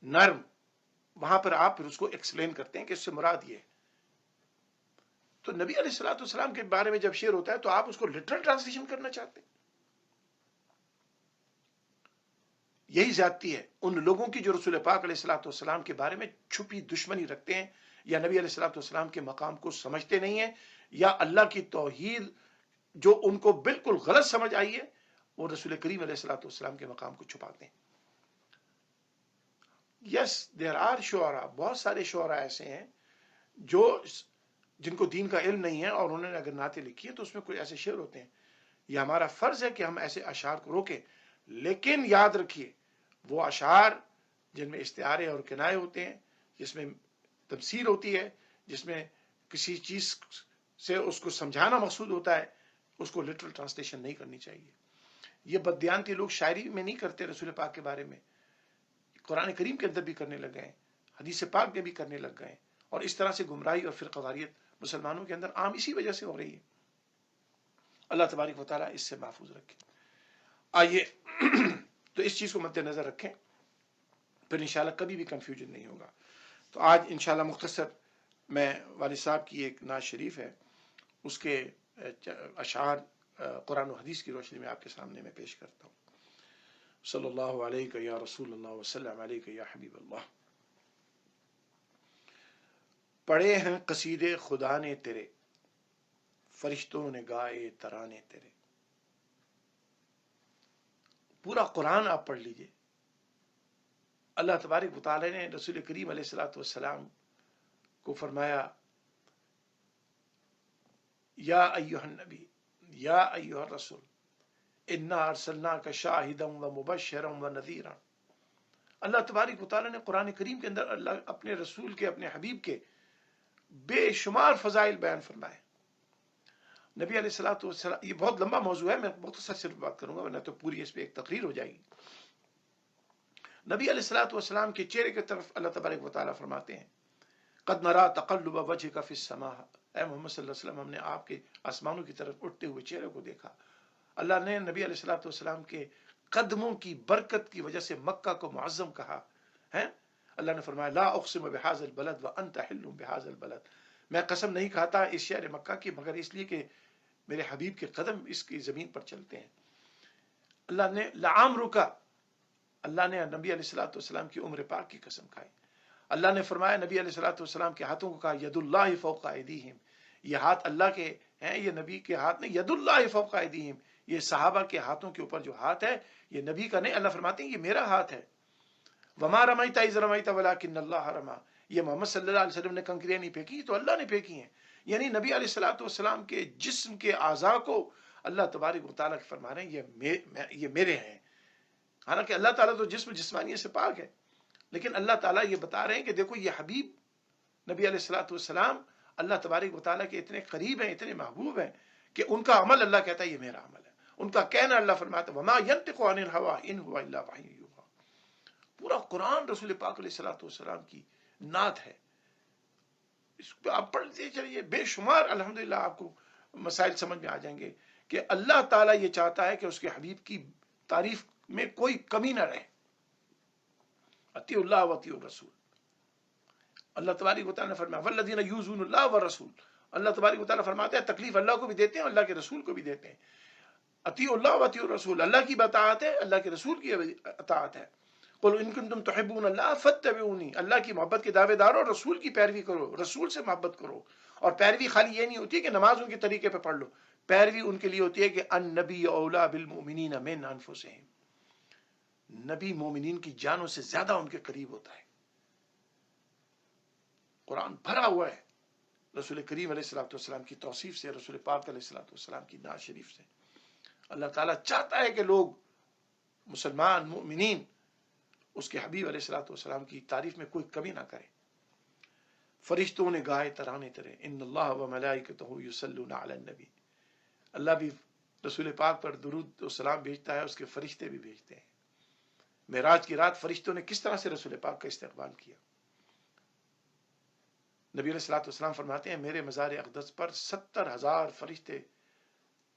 نرم، وہاں پر آپ پھر اس کو ایکسپلین کرتے ہیں کہ اس سے مراد یہ ہے. تو نبی علیہ الصلوۃ والسلام کے بارے میں جب شعر ہوتا ہے تو آپ اس کو لٹرل ٹرانسلیشن کرنا چاہتے ہیں. یہی زیادتی ہے ان لوگوں کی جو رسول پاک علیہ الصلوۃ والسلام کے بارے میں چھپی دشمنی رکھتے ہیں، یا نبی علیہ الصلوۃ والسلام کے مقام کو سمجھتے نہیں ہیں، یا اللہ کی توحید جو ان کو بالکل غلط سمجھ آئی ہے وہ رسول کریم علیہ الصلوۃ والسلام کے مقام کو چھپاتے ہیں. یس دیر آر شعراء، بہت سارے شعراء ایسے ہیں جو جن کو دین کا علم نہیں ہے، اور انہوں نے اگر نعتیں لکھی ہیں تو اس میں کوئی ایسے شعر ہوتے ہیں. یہ ہمارا فرض ہے کہ ہم ایسے اشعار کو روکیں، لیکن یاد رکھیے وہ اشعار جن میں استعارے اور کنائے ہوتے ہیں، جس میں تفسیر ہوتی ہے، جس میں کسی چیز سے اس کو سمجھانا مقصود ہوتا ہے، اس کو لٹرل ٹرانسلیشن نہیں کرنی چاہیے. یہ بددیانتی لوگ شاعری میں نہیں کرتے، رسول پاک کے بارے میں قرآن کریم کے اندر بھی کرنے لگ گئے، حدیث پاک میں بھی کرنے لگ گئے، اور اس طرح سے گمراہی اور فرقہ واریت مسلمانوں کے اندر عام اسی وجہ سے ہو رہی ہے. اللہ تبارک و تعالیٰ اس سے محفوظ رکھے. آئیے تو اس چیز کو مد نظر رکھیں، پھر انشاءاللہ کبھی بھی کنفیوژن نہیں ہوگا. تو آج انشاءاللہ مختصر میں والد صاحب کی ایک نعت شریف ہے، اس کے اشعار قرآن و حدیث کی روشنی میں آپ کے سامنے میں پیش کرتا ہوں. صلی اللہ علیہ یا رسول اللہ وسلم علیہ یا حبیب اللہ. پڑھے ہیں قصیدے خدا نے تیرے، فرشتوں نے گائے ترانے تیرے. پورا قرآن آپ پڑھ لیجئے. اللہ تبارک و تعالی نے رسول کریم علیہ الصلوۃ والسلام کو فرمایا یا ایھا النبی یا ایھا الرسول انا ارسلناک شاہدا ومبشرا ونذیرا. اللہ تبارک و تعالی نے قرآن کریم کے اندر اللہ اپنے رسول کے، اپنے حبیب کے بے شمار فضائل بیان فرمائے. نبی علیہ الصلوۃ والسلام، یہ بہت لمبا موضوع ہے، میں مختصر صرف بات کروں گا ورنہ تو پوری اس پہ ایک تقریر ہو جائے گی. نبی علیہ الصلوۃ والسلام کے چہرے کی طرف اللہ تبارک و تعالیٰ فرماتے ہیں قد نرى تقلب وجهك في السماء. اے محمد صلی اللہ علیہ وسلم، ہم نے آپ کے آسمانوں کی طرف اٹھتے ہوئے چہرے کو دیکھا. اللہ نے نبی علیہ الصلوۃ والسلام کے قدموں کی برکت کی وجہ سے مکہ کو معظم کہا ہے. اللہ نے فرمایا لا اقسم بهذا البلد وانت حل بهذا البلد. میں قسم نہیں کھاتا اس شہر مکہ کی مگر اس لیے کہ میرے حبیب کے قدم اس کی زمین پر چلتے ہیں. اللہ نے لعمرک، اللہ نے نبی علیہ الصلوۃ والسلام کی عمر پاک کی قسم کھائی. اللہ نے فرمایا نبی علیہ الصلوۃ والسلام کے ہاتھوں کو کہا ید اللہ فوق ایدیہم. یہ ہاتھ اللہ کے ہیں، یہ نبی کے ہاتھ نہیں. ید اللہ فوق ایدیہم، یہ صحابہ کے ہاتھوں کے اوپر جو ہاتھ ہے یہ نبی کا نہیں. اللہ فرماتے ہیں یہ میرا ہاتھ ہے. وما رمیت اذ رمیت ولکن اللہ رمی. یہ محمد صلی اللہ علیہ وسلم نے کنکریاں نہیں پھینکی تو اللہ نے پھینکی ہیں. یعنی نبی علیہ الصلوۃ والسلام کے جسم کے اعضاء کو اللہ تبارک و تعالیٰ فرما رہے ہیں یہ میرے ہیں. حالانکہ اللہ تعالیٰ تو جسم جسمانیت سے پاک ہے، لیکن اللہ تعالیٰ یہ بتا رہے ہیں کہ دیکھو یہ حبیب نبی علیہ الصلوۃ والسلام اللہ تبارک و تعالیٰ کے اتنے قریب ہیں، اتنے محبوب ہیں کہ ان کا عمل اللہ کہتا ہے یہ میرا عمل ہے. ان کا کہنا اللہ فرماتا ہے وما ينطق عن الهوى ان هو الا وحی یوحی. پورا قرآن رسول پاک علیہ الصلوۃ والسلام کی نعت ہے. اس کو آپ پڑھتے چلیے، بے شمار الحمدللہ آپ کو مسائل سمجھ میں آ جائیں گے کہ اللہ تعالیٰ یہ چاہتا ہے کہ اس کے حبیب کی تعریف میں کوئی کمی نہ رہے. اطیعوا اللہ واطیعوا الرسول. اللہ تبارک و تعالیٰ نے فرمایا والذین یؤذون اللہ والرسول. اللہ تبارک و تعالیٰ فرماتے ہیں تکلیف اللہ کو بھی دیتے ہیں اور اللہ کے رسول کو بھی دیتے ہیں. اطیعوا اللہ واطیعوا الرسول، اللہ کی اطاعت ہے، اللہ کے رسول کی اطاعت ہے. قل ان کنتم تحبون اللہ فاتبعونی. اللہ کی محبت کے دعوے دارو، رسول کی پیروی کرو، رسول سے محبت کرو. اور پیروی خالی یہ نہیں ہوتی کہ نماز ان کے طریقے پہ پڑھ لو، پیروی ان کے لیے ہوتی ہے کہ النبی اولا بالمؤمنین من انفسہم. نبی مومنین کی جانوں سے زیادہ ان کے قریب ہوتا ہے. قرآن بھرا ہوا ہے رسول کریم علیہ الصلوۃ والسلام کی توصیف سے، رسول پاک علیہ الصلوۃ والسلام کی نعت شریف سے. اللہ تعالیٰ چاہتا ہے کہ لوگ مسلمان مومنین اس کے حبیب علیہ الصلوۃ والسلام کی تعریف میں کوئی کمی نہ کرے. فرشتوں نے گائے ترانے تیرے ان اللہ وملائکتہ یصلون علی النبی. اللہ بھی رسول پاک پر درود و سلام بھیجتا ہے، اس کے فرشتے بھی بھیجتے ہیں. معراج کی رات فرشتوں نے کس طرح سے رسول پاک کا استقبال کیا. نبی علیہ الصلوۃ والسلام فرماتے ہیں میرے مزار اقدس پر 70,000 فرشتے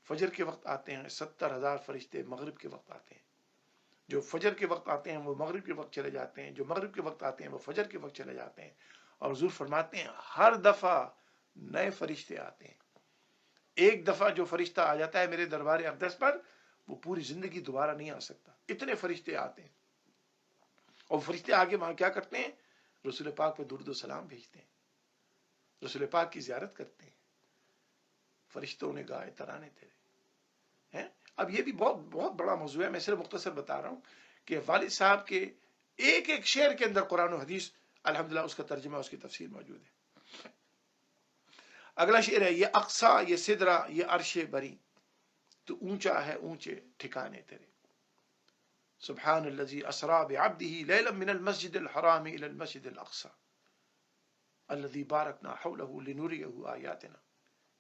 فجر کے وقت آتے ہیں 70,000 فرشتے مغرب کے وقت آتے ہیں. جو فجر کے وقت آتے ہیں وہ مغرب کے وقت چلے جاتے ہیں، جو مغرب کے وقت آتے ہیں وہ فجر کے وقت چلے جاتے ہیں. اور حضور فرماتے ہیں ہر دفعہ نئے فرشتے آتے ہیں. ایک دفعہ جو فرشتہ آ جاتا ہے میرے دربار اقدس پر، وہ پوری زندگی دوبارہ نہیں آ سکتا. اتنے فرشتے آتے ہیں. اور فرشتے آگے وہاں کیا کرتے ہیں؟ رسول پاک پہ درود و سلام بھیجتے ہیں، رسول پاک کی زیارت کرتے ہیں. فرشتوں نے گائے ترانے تیرے ہیں. اب یہ بھی بہت بہت بڑا موضوع ہے، میں صرف مختصر بتا رہا ہوں کہ والد صاحب کے ایک ایک شعر کے اندر قرآن و حدیث الحمدللہ اس کا ترجمہ، اس کی تفسیر موجود ہے. اگلا شعر ہے، یہ اقصا، یہ سدرہ، یہ عرش بری، تو اونچا ہے اونچے ٹھکانے تیرے. سبحان الذي اسرا بعبده ليلا من المسجد الحرام الى المسجد الاقصى الذي باركنا حوله لنريه آياتنا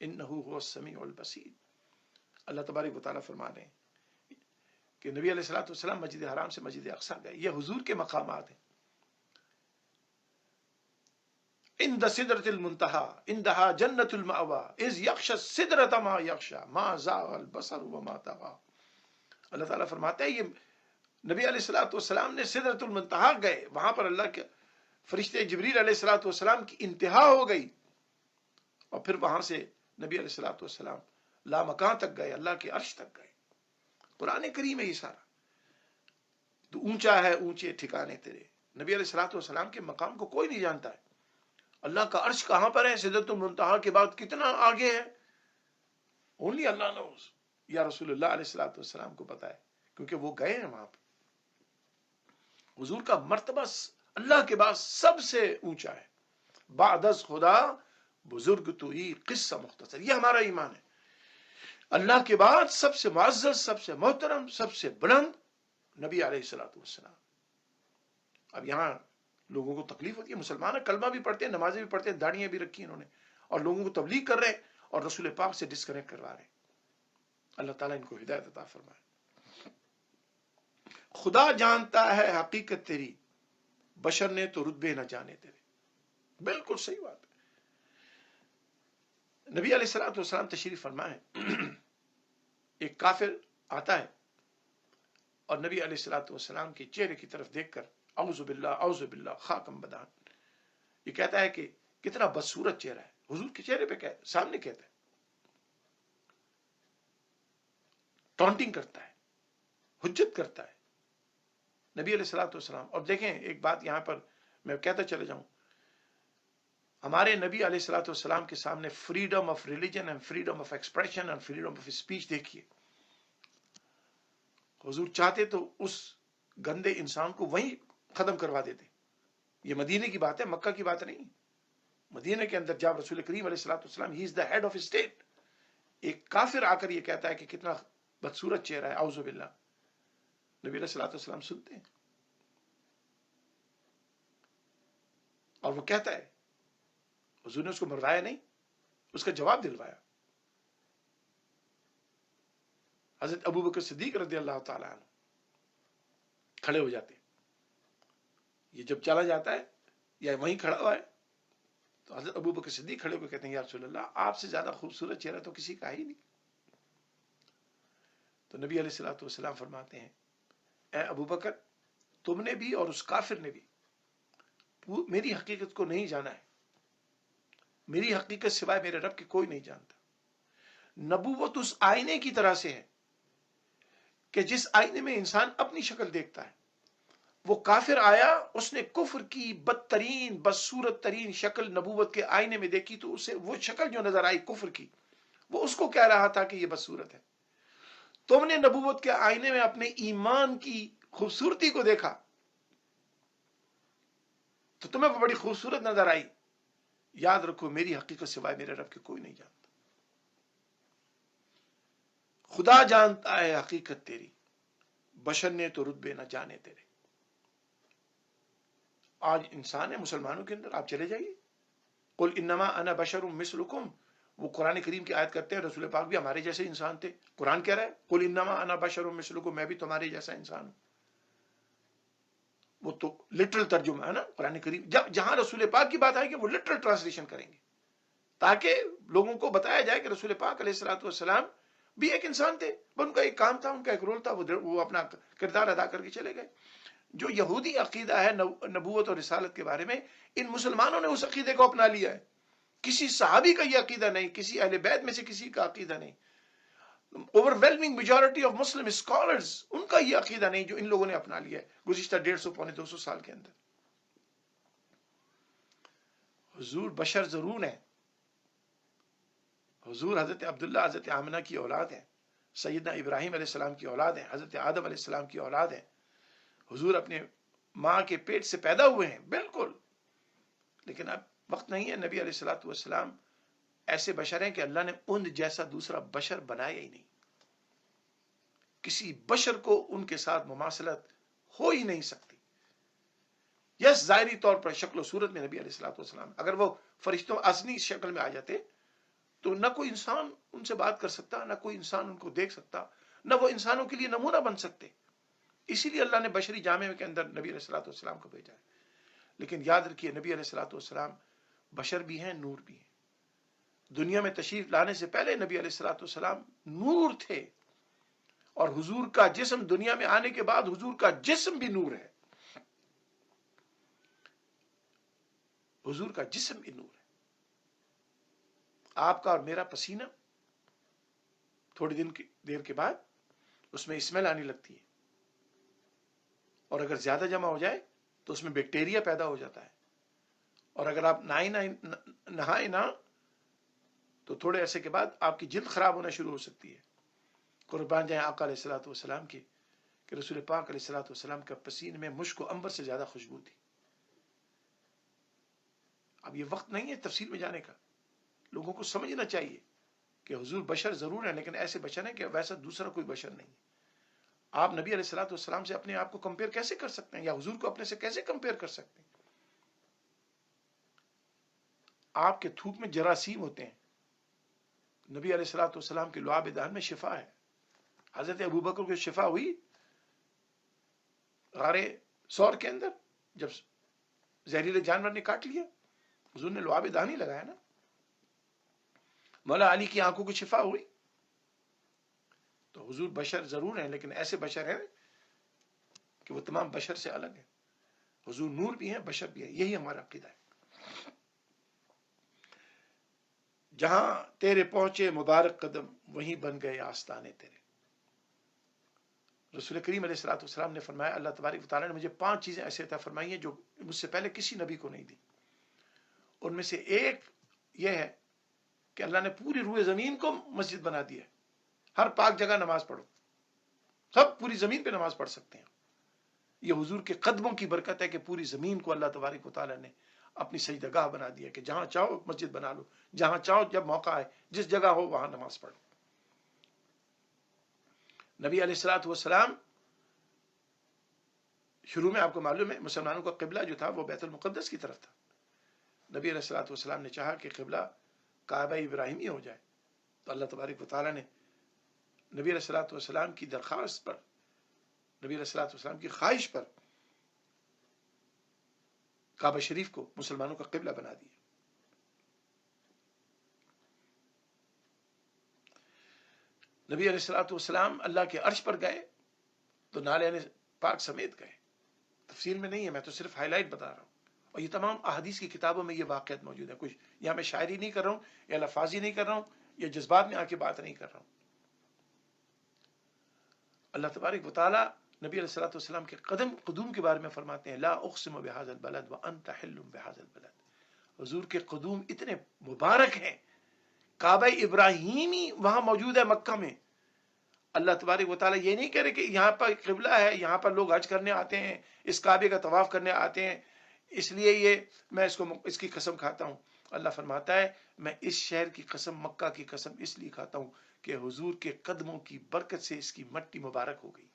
انه هو السميع البصير. اللہ تبارک و تعالیٰ فرما رہے ہیں کہ نبی علیہ الصلوۃ والسلام مسجد حرام سے مسجد اقصی گئے. یہ حضور کے مقامات ہیں. عند سدرۃ المنتہى عندها جنۃ المأوى اذ یغشى السدرۃ ما یغشى ما زاغ البصر وما طغى. اللہ تعالیٰ فرماتے ہیں یہ نبی علیہ الصلوۃ والسلام نے سدرۃ المنتہى گئے، وہاں پر اللہ کے فرشتے جبریل علیہ الصلوۃ والسلام کی انتہا ہو گئی، اور پھر وہاں سے نبی علیہ الصلوۃ والسلام لامکان تک گئے، اللہ کے عرش تک گئے. قرآن کریم ہے یہ سارا. تو اونچا ہے اونچے ٹھکانے تیرے. نبی علیہ الصلوۃ والسلام کے مقام کو کوئی نہیں جانتا ہے. اللہ کا عرش کہاں پر ہے؟ سدرۃ المنتہی کے بعد کتنا آگے ہے؟ اونلی اللہ نوز. یا رسول اللہ علیہ الصلوۃ والسلام کو پتا ہے، کیونکہ وہ گئے ہیں وہاں پہ. حضور کا مرتبہ اللہ کے بعد سب سے اونچا ہے. بعد از خدا بزرگ تو ہی قصہ مختصر. یہ ہمارا ایمان ہے. اللہ کے بعد سب سے معزز، سب سے محترم، سب سے بلند نبی علیہ الصلوۃ والسلام. اب یہاں لوگوں کو تکلیف ہوتی ہے. مسلمان کلمہ بھی پڑھتے ہیں، نمازیں بھی پڑھتے ہیں، داڑیاں بھی رکھی انہوں نے، اور لوگوں کو تبلیغ کر رہے ہیں اور رسول پاک سے ڈسکنیکٹ کروا رہے ہیں. اللہ تعالیٰ ان کو ہدایت عطا فرمائے. خدا جانتا ہے حقیقت تیری، بشر نے تو رتبے نہ جانے تیرے. بالکل صحیح بات ہے. نبی علیہ الصلوۃ والسلام تشریف فرمائے. ایک کافر آتا ہے اور نبی علیہ الصلوۃ والسلام کے چہرے کی طرف دیکھ کر اعوذ باللہ خاکم بدان، یہ کہتا ہے کہ کتنا بدصورت چہرہ ہے. حضور کے چہرے پہ سامنے کہتا ہے، ٹونٹنگ کرتا ہے، حجت کرتا ہے نبی علیہ الصلوۃ والسلام. اور دیکھیں ایک بات یہاں پر میں کہتا چلے جاؤں، ہمارے نبی علیہ الصلوۃ والسلام کے سامنے freedom of religion and freedom of expression and freedom of speech دیکھیے. حضور چاہتے تو اس گندے انسان کو وہیں ختم کروا دیتے. یہ مدینے کی بات ہے، مکہ کی بات نہیں. مدینے کے اندر جب رسول کریم علیہ الصلوۃ والسلام ہی از دا ہیڈ آف اسٹیٹ، ایک کافر آ کر یہ کہتا ہے کہ کتنا بدصورت چہرہ ہے، اعوذ باللہ، نبی علیہ الصلوۃ والسلام سنتے ہیں. اور وہ کہتا ہے، حضور نے اس کو مروایا نہیں، اس کا جواب دلوایا. حضرت ابو بکر صدیق رضی اللہ تعالیٰ عنہ کھڑے ہو جاتے ہیں. یہ جب چلا جاتا ہے یا وہیں کھڑا ہوا ہے تو حضرت ابو بکر صدیق کھڑے ہو کے کہتے ہیں یا رسول اللہ، آپ سے زیادہ خوبصورت چہرہ تو کسی کا ہی نہیں. تو نبی علیہ الصلوۃ والسلام فرماتے ہیں، اے ابو بکر، تم نے بھی اور اس کافر نے بھی میری حقیقت کو نہیں جانا ہے. میری حقیقت سوائے میرے رب کے کوئی نہیں جانتا. نبوت اس آئینے کی طرح سے ہے کہ جس آئینے میں انسان اپنی شکل دیکھتا ہے. وہ کافر آیا، اس نے کفر کی بدترین بدصورت ترین شکل نبوت کے آئینے میں دیکھی، تو اسے وہ شکل جو نظر آئی کفر کی، وہ اس کو کہہ رہا تھا کہ یہ بدصورت ہے. تم نے نبوت کے آئینے میں اپنے ایمان کی خوبصورتی کو دیکھا تو تمہیں وہ بڑی خوبصورت نظر آئی. یاد رکھو میری حقیقت سوائے میرے رب کے کوئی نہیں جانتا. خدا جانتا ہے حقیقت تیری، بشر نے تو رتبے نہ جانے تیرے. آج انسان ہے مسلمانوں کے اندر، آپ چلے جائیے، قل انما انا بشر مثلکم. وہ قرآن کریم کی آیت کرتے ہیں رسول پاک بھی ہمارے جیسے انسان تھے. قرآن کہہ رہا ہے قل انما انا بشر مثلکم، میں بھی تمہارے جیسا انسان ہوں. وہ تو لٹرل ترجمہ ہے نا قرآن کریم. جہاں رسول پاک کی بات آئے گی وہ لٹرل ٹرانسلیشن کریں گے تاکہ لوگوں کو بتایا جائے کہ رسول پاک علیہ الصلوۃ والسلام بھی ایک انسان تھے، ان کا ایک کام تھا، ان کا ایک رول تھا، وہ اپنا کردار ادا کر کے چلے گئے. جو یہودی عقیدہ ہے نبوت اور رسالت کے بارے میں، ان مسلمانوں نے اس عقیدے کو اپنا لیا ہے. کسی صحابی کا یہ عقیدہ نہیں، کسی اہل بیت میں سے کسی کا عقیدہ نہیں. Overwhelming majority of Muslim scholars, ان کا یہ عقیدہ نہیں جو ان لوگوں نے اپنا لیا ہے گزشتہ 150 پونے 200 سال کے اندر. حضور بشر ضرور ہیں، حضور حضرت عبداللہ حضرت آمنہ کی اولاد ہیں، سیدنا ابراہیم علیہ السلام کی اولاد ہیں، حضرت آدم علیہ السلام کی اولاد ہیں. حضور اپنے ماں کے پیٹ سے پیدا ہوئے ہیں بالکل، لیکن اب وقت نہیں ہے. نبی علیہ الصلوۃ والسلام ایسے بشر ہیں کہ اللہ نے ان جیسا دوسرا بشر بنایا ہی نہیں. کسی بشر کو ان کے ساتھ مماثلت ہو ہی نہیں سکتی. یس، ظاہری طور پر شکل و صورت میں نبی علیہ الصلوۃ والسلام، اگر وہ فرشتوں اصلی شکل میں آ جاتے تو نہ کوئی انسان ان سے بات کر سکتا، نہ کوئی انسان ان کو دیکھ سکتا، نہ وہ انسانوں کے لیے نمونہ بن سکتے. اسی لیے اللہ نے بشری جامع کے اندر نبی علیہ الصلوۃ والسلام کو بھیجا ہے. لیکن یاد رکھیے، نبی علیہ الصلوۃ والسلام بشر بھی ہیں، نور بھی ہیں. دنیا میں تشریف لانے سے پہلے نبی علیہ الصلوۃ والسلام نور تھے، اور حضور کا جسم دنیا میں آنے کے بعد حضور کا جسم بھی نور ہے. حضور کا جسم بھی نور ہے. آپ کا اور میرا پسینہ تھوڑی دیر کے بعد اس میں اسمیل آنے لگتی ہے، اور اگر زیادہ جمع ہو جائے تو اس میں بیکٹیریا پیدا ہو جاتا ہے. اور اگر آپ نہائے نہ تو تھوڑے عرصے کے بعد آپ کی جلد خراب ہونا شروع ہو سکتی ہے. قربان جائیں آقا علیہ الصلوۃ والسلام کی کہ رسول پاک علیہ الصلوۃ والسلام کا پسینے میں مشک و عنبر سے زیادہ خوشبو تھی. اب یہ وقت نہیں ہے تفصیل میں جانے کا. لوگوں کو سمجھنا چاہیے کہ حضور بشر ضرور ہیں، لیکن ایسے بشر ہیں کہ ویسا دوسرا کوئی بشر نہیں. آپ نبی علیہ الصلوۃ والسلام سے اپنے آپ کو کمپیئر کیسے کر سکتے ہیں، یا حضور کو اپنے سے کیسے کمپیئر کر سکتے ہیں؟ آپ کے تھوک میں جراثیم ہوتے ہیں، نبی علیہ الصلوۃ والسلام کے لعاب دہن میں شفا ہے. حضرت ابوبکر کو شفا ہوئی غار سور کے اندر جب زہریلے جانور نے کاٹ لیا، حضور نے لعاب دہن ہی لگایا نا. مولا علی کی آنکھوں کو شفا ہوئی. تو حضور بشر ضرور ہیں، لیکن ایسے بشر ہیں کہ وہ تمام بشر سے الگ ہیں. حضور نور بھی ہیں، بشر بھی ہیں. یہی ہمارا عقیدہ ہے. جہاں تیرے پہنچے مبارک قدم، وہیں بن گئے آستانے تیرے. رسول کریم علیہ الصلوۃ والسلام نے فرمایا، اللہ تبارک و تعالیٰ نے مجھے 5 چیزیں ایسے عطا فرمائی ہیں جو مجھ سے پہلے کسی نبی کو نہیں دی. ان میں سے ایک یہ ہے کہ اللہ نے پوری روئے زمین کو مسجد بنا دی ہے. ہر پاک جگہ نماز پڑھو، سب پوری زمین پہ نماز پڑھ سکتے ہیں. یہ حضور کے قدموں کی برکت ہے کہ پوری زمین کو اللہ تبارک و تعالیٰ نے اپنی سجدہ گاہ بنا دیا کہ جہاں چاہو مسجد بنا لو، جہاں چاہو جب موقع آئے جس جگہ ہو وہاں نماز پڑھو. نبی علیہ الصلوۃ والسلام شروع میں آپ کو معلوم ہے مسلمانوں کا قبلہ جو تھا وہ بیت المقدس کی طرف تھا. نبی علیہ الصلوۃ والسلام نے چاہا کہ قبلہ کعبہ ابراہیمی ہو جائے، تو اللہ تبارک و تعالیٰ نے نبی علیہ الصلوۃ والسلام کی درخواست پر، نبی علیہ الصلوۃ والسلام کی خواہش پر کعبہ شریف کو مسلمانوں کا قبلہ بنا دیا. نبی علیہ الصلوۃ والسلام اللہ کے عرش پر گئے تو نالین پاک سمیت گئے. تفصیل میں نہیں ہے، میں تو صرف ہائی لائٹ بتا رہا ہوں. اور یہ تمام احادیث کی کتابوں میں یہ واقعات موجود ہیں. کچھ یہاں میں شاعری نہیں کر رہا ہوں، یا لفاظی نہیں کر رہا ہوں، یا جذبات میں آ کے بات نہیں کر رہا ہوں. اللہ تبارک و تعالیٰ نبی علیہ الصلوۃ والسلام کے قدوم کے بارے میں فرماتے ہیں، لا اقسم بہذا البلد وانت حل بہذا البلد. حضور کے قدوم اتنے مبارک ہیں. کعبہ ابراہیمی وہاں موجود ہے مکہ میں. اللہ تبارک و تعالیٰ یہ نہیں کہہ رہے کہ یہاں پر قبلہ ہے، یہاں پر لوگ حج کرنے آتے ہیں، اس کعبے کا طواف کرنے آتے ہیں، اس لیے یہ میں اس کی قسم کھاتا ہوں. اللہ فرماتا ہے میں اس شہر کی قسم، مکہ کی قسم اس لیے کھاتا ہوں کہ حضور کے قدموں کی برکت سے اس کی مٹی مبارک ہو گئی.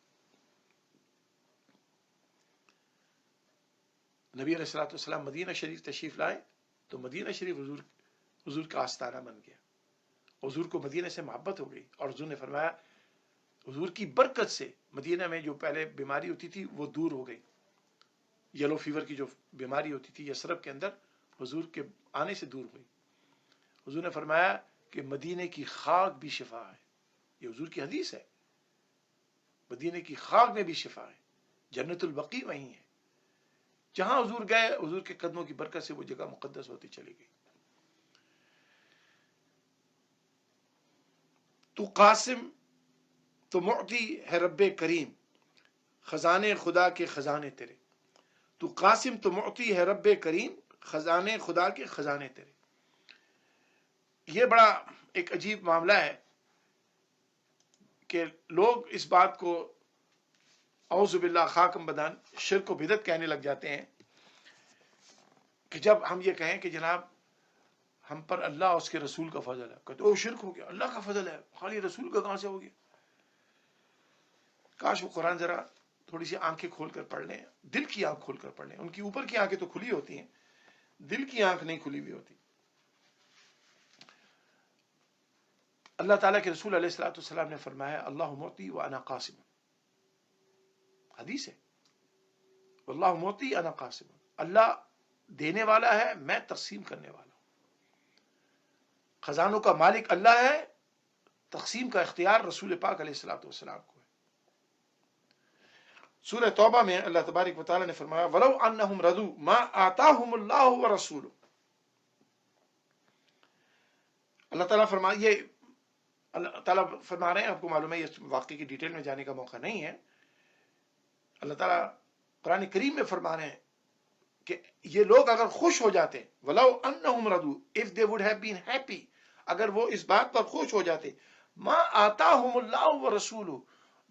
نبی علیہ الصلوۃ والسلام مدینہ شریف تشریف لائے تو مدینہ شریف حضور کا آستانہ بن گیا. حضور کو مدینہ سے محبت ہو گئی، اور حضور نے فرمایا حضور کی برکت سے مدینہ میں جو پہلے بیماری ہوتی تھی وہ دور ہو گئی. یلو فیور کی جو بیماری ہوتی تھی یثرب کے اندر، حضور کے آنے سے دور ہوئی. حضور نے فرمایا کہ مدینے کی خاک بھی شفا ہے. یہ حضور کی حدیث ہے. مدینے کی خاک میں بھی شفا ہے, جنت البقیع وہیں ہے. جہاں حضور گئے, حضور کے قدموں کی برکت سے وہ جگہ مقدس ہوتی چلی گئی. تو قاسم تو معطی ہے رب کریم, خزانے خدا کے خزانے تیرے. تو قاسم تو معطی ہے رب کریم, خزانے خدا کے خزانے تیرے. یہ بڑا ایک عجیب معاملہ ہے کہ لوگ اس بات کو اعوذ باللہ خاکم بدان شرک و بدعت کہنے لگ جاتے ہیں کہ جب ہم یہ کہیں کہ جناب ہم پر اللہ اور اس کے رسول کا فضل ہے, کہتے او شرک ہو گیا, اللہ کا فضل ہے, خالی رسول کا کہاں سے ہو گیا. کاش وہ قرآن ذرا تھوڑی سی آنکھیں کھول کر پڑھ لیں, دل کی آنکھ کھول کر پڑھ لیں. ان کی اوپر کی آنکھیں تو کھلی ہوتی ہیں, دل کی آنکھ نہیں کھلی ہوئی ہوتی. اللہ تعالیٰ کے رسول علیہ الصلوۃ والسلام نے فرمایا اللہ معطی وانا قاسم, حدیث ہے, اللہ معطی انا قاسم, اللہ دینے والا ہے, میں تقسیم کرنے والا ہوں. خزانوں کا مالک اللہ ہے, تقسیم کا اختیار رسول پاک علیہ الصلوۃ والسلام کو ہے. سورہ توبہ میں اللہ تبارک و تعالیٰ نے فرمایا وَلَوْ أَنَّهُمْ رَضُوا مَا آتَاهُمُ اللَّهُ وَرَسُولُهُ. اللہ تعالیٰ فرمائیے, اللہ تعالیٰ فرما رہے ہیں, آپ کو معلوم ہے یہ واقعے کی ڈیٹیل میں جانے کا موقع نہیں ہے. اللہ تعالیٰ قرآن کریم میں فرما رہے ہیں کہ یہ لوگ اگر خوش ہو جاتے, وَلَوْ أَنَّهُمْ رَضُوا, if they would have been happy, اگر وہ اس بات پر خوش ہو جاتے, مَا آتَاهُمُ اللَّهُ وَرَسُولُهُ,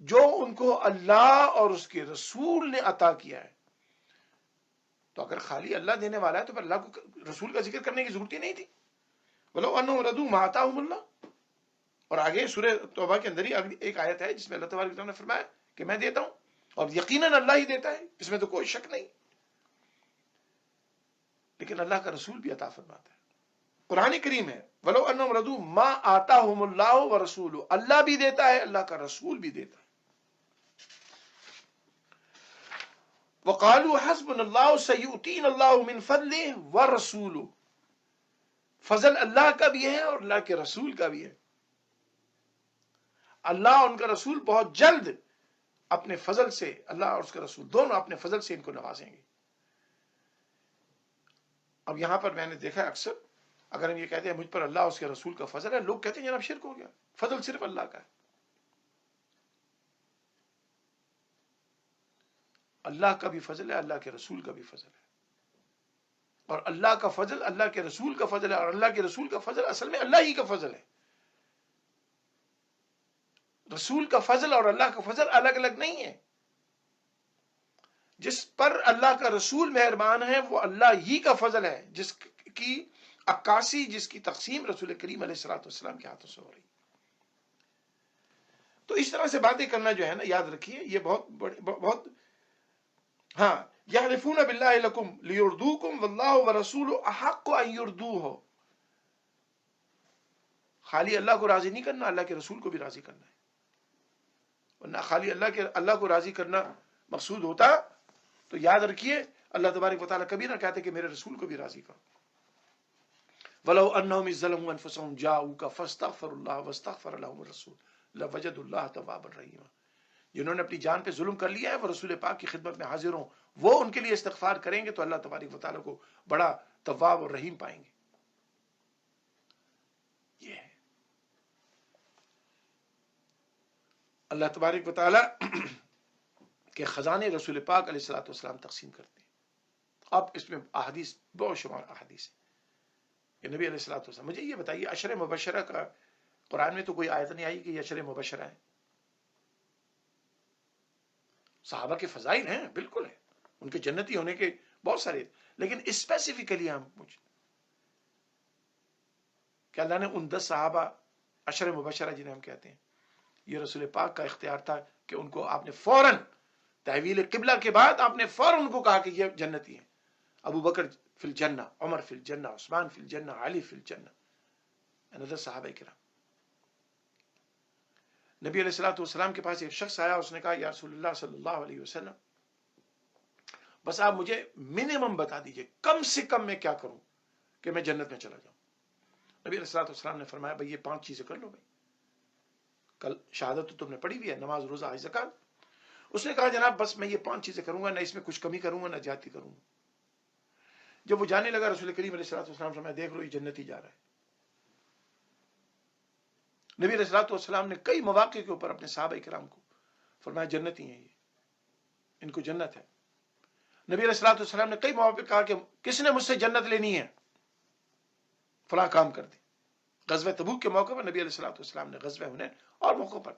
جو ان کو اللہ اور اس کے رسول نے عطا کیا ہے. تو اگر خالی اللہ دینے والا ہے تو پھر اللہ کو رسول کا ذکر کرنے کی ضرورت ہی نہیں تھی. وَلَوْ أَنَّهُمْ رَضُوا مَا آتَاهُمُ اللَّهُ. اور آگے سورہ توبہ کے اندر ہی ایک آیت ہے جس میں اللہ تبارک و تعالیٰ نے فرمایا کہ میں دیتا ہوں, اور یقیناً اللہ ہی دیتا ہے, اس میں تو کوئی شک نہیں. لیکن اللہ کا رسول بھی عطا فرماتا ہے. قرآن کریم ہے وَلَوْ أَنَّهُمْ رَضُوا مَا آتَاهُمُ اللَّهُ وَرَسُولُهُ, اللہ بھی دیتا ہے, اللہ کا رسول بھی دیتا ہے. وَقَالُوا حَسْبُنَا اللَّهُ سَيُؤْتِينَا اللَّهُ مِنْ فَضْلِهِ وَرَسُولُهُ. فضل اللہ کا بھی ہے اور اللہ کے رسول کا بھی ہے. اللہ اور ان کا رسول بہت جلد اپنے فضل سے, اللہ اور اس کا رسول دونوں اپنے فضل سے ان کو نوازیں گے. اب یہاں پر میں نے دیکھا اکثر اگر ہم یہ کہتے ہیں مجھ پر اللہ اور اس کے رسول کا فضل ہے, لوگ کہتے ہیں جناب شرک ہو گیا, فضل صرف اللہ کا ہے. اللہ کا بھی فضل ہے, اللہ کے رسول کا بھی فضل ہے. اور اللہ کا فضل اللہ کے رسول کا فضل ہے, اور اللہ کے رسول کا فضل اصل میں اللہ ہی کا فضل ہے. رسول کا فضل اور اللہ کا فضل الگ الگ نہیں ہے. جس پر اللہ کا رسول مہربان ہے وہ اللہ ہی کا فضل ہے, جس کی عکاسی, جس کی تقسیم رسول کریم علیہ الصلوۃ والسلام کے ہاتھوں سے ہو رہی. تو اس طرح سے باتیں کرنا جو ہے نا, یاد رکھیے یہ بہت ہاں, یحلفون باللہ لکم لیردوکم واللہ ورسولہ احق ان یردوہ. خالی اللہ کو راضی نہیں کرنا, اللہ کے رسول کو بھی راضی کرنا ہے. ورنہ خالی اللہ کو راضی کرنا مقصود ہوتا تو یاد رکھیے اللہ تبارک و تعالیٰ کبھی نہ کہتے کہ میرے رسول کو بھی راضی کرو. وَلَوْ أَنَّهُمْ إِذْ ظَلَمُوا أَنفُسَهُمْ جَاءُوكَ فَاسْتَغْفَرُوا اللَّهَ وَاسْتَغْفَرَ لَهُمُ الرَّسُولُ لَوَجَدُوا اللَّهَ تَوَّابًا رَحِيمًا. جنہوں نے اپنی جان پہ ظلم کر لیا ہے وہ رسول پاک کی خدمت میں حاضر ہوں, وہ ان کے لیے استغفار کریں گے تو اللہ تبارک و تعالیٰ کو بڑا تواب اور رحیم پائیں گے. یہ ہے اللہ تبارک و تعالیٰ کے خزانے رسول پاک علیہ الصلوۃ والسلام تقسیم کرتے ہیں. اب اس میں احادیث بہت شمار احادیث ہیں کہ نبی علیہ الصلوۃ والسلام. مجھے یہ بتائیے عشر مبشرہ کا قرآن میں تو کوئی آیت نہیں آئی کہ یہ عشر مبشرہ ہیں. صحابہ کے فضائل ہیں, بالکل ہیں, ان کے جنتی ہونے کے بہت سارے, لیکن اسپیسیفکلی ہم پوچھیں کہ اللہ نے ان 10 صحابہ عشر مبشرہ جنہیں ہم کہتے ہیں, یہ رسول پاک کا اختیار تھا کہ ان کو آپ نے فوراً تحویل قبلہ کے بعد آپ نے فوراً ان کو کہا کہ یہ جنتی ہیں. ابو بکر فی الجنہ, عمر فی الجنہ, عثمان فی الجنہ, علی فی الجنہ, another صحابہ کرام. نبی علیہ الصلوۃ والسلام کے پاس ایک شخص آیا, اس نے کہا یا رسول اللہ صلی اللہ علیہ وسلم بس آپ مجھے منیمم بتا دیجئے, کم سے کم میں کیا کروں کہ میں جنت میں چلا جاؤں. نبی علیہ الصلوۃ والسلام نے فرمایا بھئی یہ 5 چیزیں کر لو بھائی, کل شہادت تو تم نے پڑھی ہوئی ہے، نماز، روزہ، حج، زکات. اس نے کہا جناب بس میں یہ 5 چیزیں کروں گا، نہ اس میں کچھ کمی کروں گا نہ زیادتی کروں گا. جب وہ جانے لگا رسول کریم علیہ الصلوۃ والسلام فرمایا دیکھ لو یہ جنتی جا رہا ہے. نبی علیہ الصلوۃ والسلام نے کئی مواقع کے اوپر اپنے صحابہ کرام کو فرمایا جنتی ہیں یہ، ان کو جنت ہے. نبی علیہ الصلوۃ والسلام نے کئی مواقع کہا کہ کس نے مجھ سے جنت لینی ہے فلاں کام کر دے. غزوہ تبوک کے موقع پر نبی علیہ الصلوۃ والسلام نے، غزوہ حنین اور موقع پر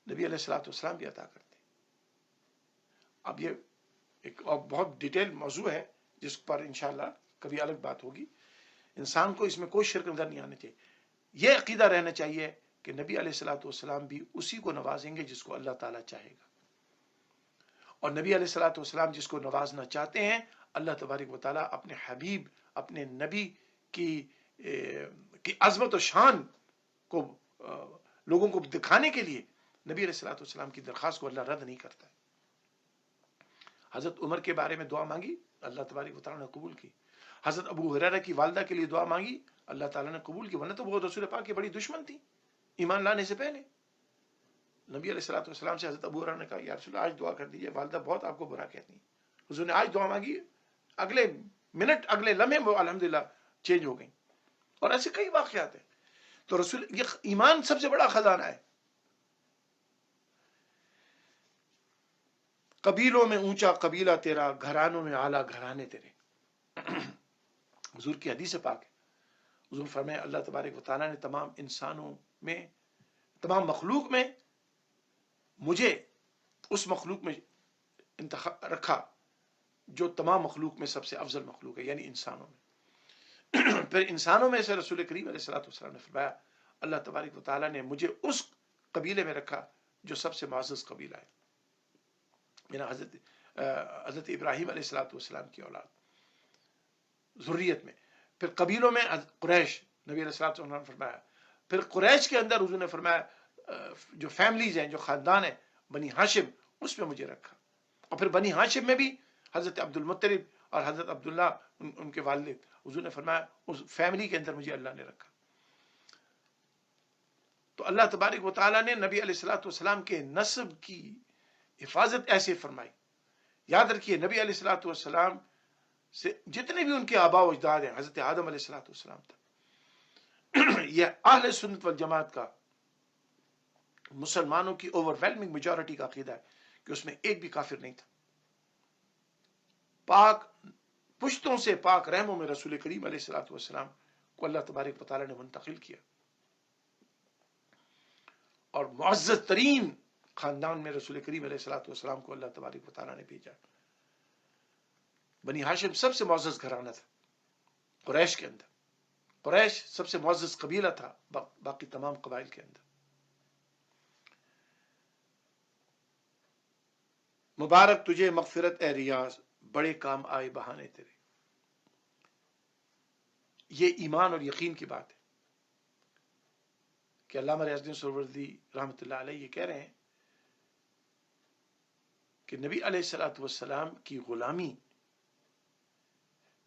نبی علیہ الصلوۃ والسلام بھی عطا کرتے. اب یہ ایک اور بہت ڈیٹیل موضوع ہے جس پر انشاءاللہ کبھی الگ بات ہوگی. انسان کو اس میں کوئی شرک نظر نہیں آنا چاہیے. یہ عقیدہ رہنا چاہیے کہ نبی علیہ الصلوۃ والسلام بھی اسی کو نوازیں گے جس کو اللہ تعالیٰ چاہے گا، اور نبی علیہ الصلوۃ والسلام جس کو نوازنا چاہتے ہیں اللہ تبارک و تعالیٰ اپنے حبیب، اپنے نبی کی عظمت و شان کو لوگوں کو دکھانے کے لیے نبی علیہ الصلوۃ والسلام کی درخواست کو اللہ رد نہیں کرتا. حضرت عمر کے بارے میں دعا مانگی، اللہ تبارک و تعالیٰ نے قبول کی. حضرت ابو ہریرہ کی والدہ کے لیے دعا مانگی، اللہ تعالیٰ نے قبول کی، ورنہ تو وہ رسول پاک کی بڑی دشمن تھی ایمان لانے سے پہلے. نبی علیہ الصلوۃ والسلام سے حضرت ابو ہریرہ نے کہا یا رسول اللہ آج دعا کر دیجیے، والدہ بہت آپ کو برا کہتی ہیں. حضور نے آج دعا مانگی، اگلے منٹ اگلے لمحے وہ الحمدللہ چینج ہو گئی. اور ایسے کئی واقعات ہیں. تو رسول یہ ایمان سب سے بڑا خزانہ ہے. قبیلوں میں اونچا قبیلہ تیرا، گھرانوں میں اعلیٰ گھرانے تیرے. حضور کی حدیث پاک ہے. حضور فرمائے اللہ تبارک و تعالیٰ نے تمام انسانوں میں، تمام مخلوق میں مجھے اس مخلوق میں رکھا جو تمام مخلوق میں سب سے افضل مخلوق ہے، یعنی انسانوں میں. پھر انسانوں میں سے رسول کریم علیہ الصلوۃ والسلام نے فرمایا اللہ تبارک و تعالیٰ نے مجھے اس قبیلے میں رکھا جو سب سے معزز قبیلہ ہے، یعنی حضرت ابراہیم علیہ الصلوۃ والسلام کی اولاد ذریت میں. پھر قبیلوں میں قریش، نبی علیہ الصلوۃ والسلام نے فرمایا. پھر قریش کے اندر حضور نے فرمایا جو فیملیز ہیں، جو خاندان ہیں، بنی ہاشم، اس میں مجھے رکھا. اور پھر بنی ہاشم میں بھی حضرت عبد المطلب اور حضرت عبداللہ ان کے والد، حضور نے فرمایا اس فیملی کے اندر مجھے اللہ نے رکھا. تو اللہ تبارک و تعالیٰ نے نبی علیہ الصلوۃ والسلام کے نسب کی حفاظت ایسے فرمائی. یاد رکھیے نبی علیہ الصلوۃ والسلام سے جتنے بھی ان کے آباء و اجداد ہیں، حضرت آدم علیہ الصلوۃ والسلام تک، یہ اہل سنت والجماعت کا، مسلمانوں کی اوور ویلمنگ میجورٹی کا عقیدہ ہے کہ اس میں ایک بھی کافر نہیں تھا. پاک پشتوں سے پاک رحموں میں رسول کریم علیہ الصلوۃ والسلام کو اللہ تبارک و تعالیٰ نے منتقل کیا، اور معزز ترین خاندان میں رسول کریم علیہ الصلوۃ والسلام کو اللہ تبارک و تعالیٰ نے بھیجا. بنی ہاشم سب سے معزز گھرانہ تھا قریش کے اندر. قریش سب سے معزز قبیلہ تھا باقی تمام قبائل کے اندر. مبارک تجھے مغفرت اے ریاض، بڑے کام آئے بہانے تیرے. یہ ایمان اور یقین کی بات ہے کہ علامہ ریاض الدین سہروردی رحمۃ اللہ علیہ یہ کہہ رہے ہیں کہ نبی علیہ الصلوۃ والسلام کی غلامی،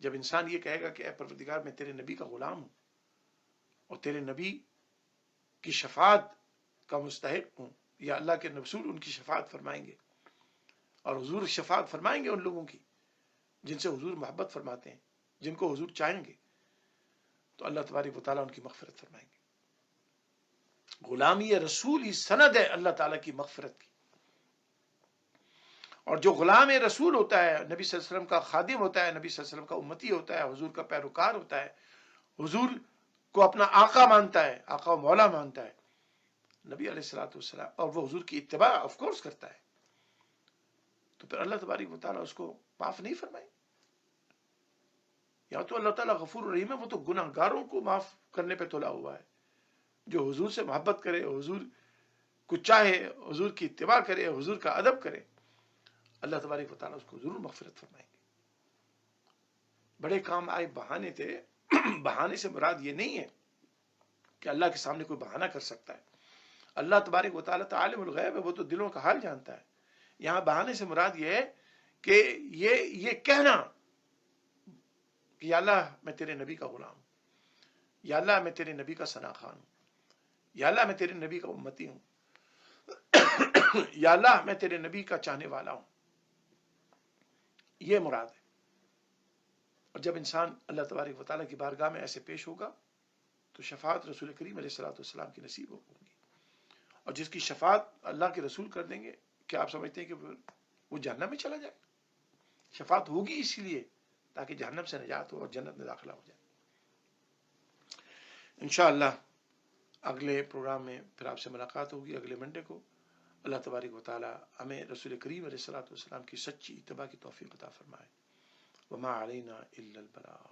جب انسان یہ کہے گا کہ اے پروردگار میں تیرے نبی کا غلام ہوں اور تیرے نبی کی شفاعت کا مستحق ہوں، یا اللہ کے رسول ان کی شفاعت فرمائیں گے، اور حضور شفاعت فرمائیں گے ان لوگوں کی جن سے حضور محبت فرماتے ہیں، جن کو حضور چاہیں گے، تو اللہ تبارک و تعالیٰ ان کی مغفرت فرمائیں گے. غلامی رسول ہی سند ہے اللہ تعالیٰ کی مغفرت کی. اور جو غلام رسول ہوتا ہے، نبی صلی اللہ علیہ وسلم کا خادم ہوتا ہے، نبی صلی اللہ علیہ وسلم کا امتی ہوتا ہے، حضور کا پیروکار ہوتا ہے، حضور کو اپنا آقا مانتا ہے، آقا و مولا مانتا ہے نبی علیہ الصلوۃ والسلام، اور وہ حضور کی اتباع آف کورس کرتا ہے، تو پھر اللہ تبارک و تعالیٰ اس کو معاف نہیں فرمائے. یا تو اللہ تعالیٰ غفور الرحیم ہے، وہ تو گناہ گاروں کو معاف کرنے پہ تلا ہوا ہے. جو حضور سے محبت کرے، حضور کو چاہے، حضور کی اتباع کرے، حضور کا ادب کرے، اللہ تبارک و تعالیٰ اس کو ضرور مغفرت فرمائیں گے. بڑے کام آئے بہانے تھے. بہانے سے مراد یہ نہیں ہے کہ اللہ کے سامنے کوئی بہانہ کر سکتا ہے. اللہ تبارک و تعالیٰ عالم الغیب ہے، وہ تو دلوں کا حال جانتا ہے. یہاں بہانے سے مراد یہ ہے کہ یہ کہنا کہ یا اللہ میں تیرے نبی کا غلام ہوں، یا اللہ میں تیرے نبی کا ثنا خوان ہوں، یا اللہ میں تیرے نبی کا امتی ہوں، یا اللہ میں تیرے نبی کا چاہنے والا ہوں. یہ مراد ہے. اور جب انسان اللہ تبارک و تعالیٰ کی بارگاہ میں ایسے پیش ہوگا تو شفاعت رسول کریم علیہ الصلوۃ والسلام کی نصیب ہوگی. اور جس کی شفاعت اللہ کے رسول کر دیں گے، کیا آپ سمجھتے ہیں کہ وہ جہنم میں چلا جائے؟ شفاعت ہوگی اسی لیے تاکہ جہنم سے نجات ہو اور جنت میں داخلہ ہو جائے. انشاءاللہ اگلے پروگرام میں پھر آپ سے ملاقات ہوگی اگلے منڈے کو. اللہ تبارک و تعالی ہمیں رسول کریم علیہ الصلوۃ والسلام کی سچی اتباع کی توفیق عطا فرمائے. وما علینا الا البلاغ.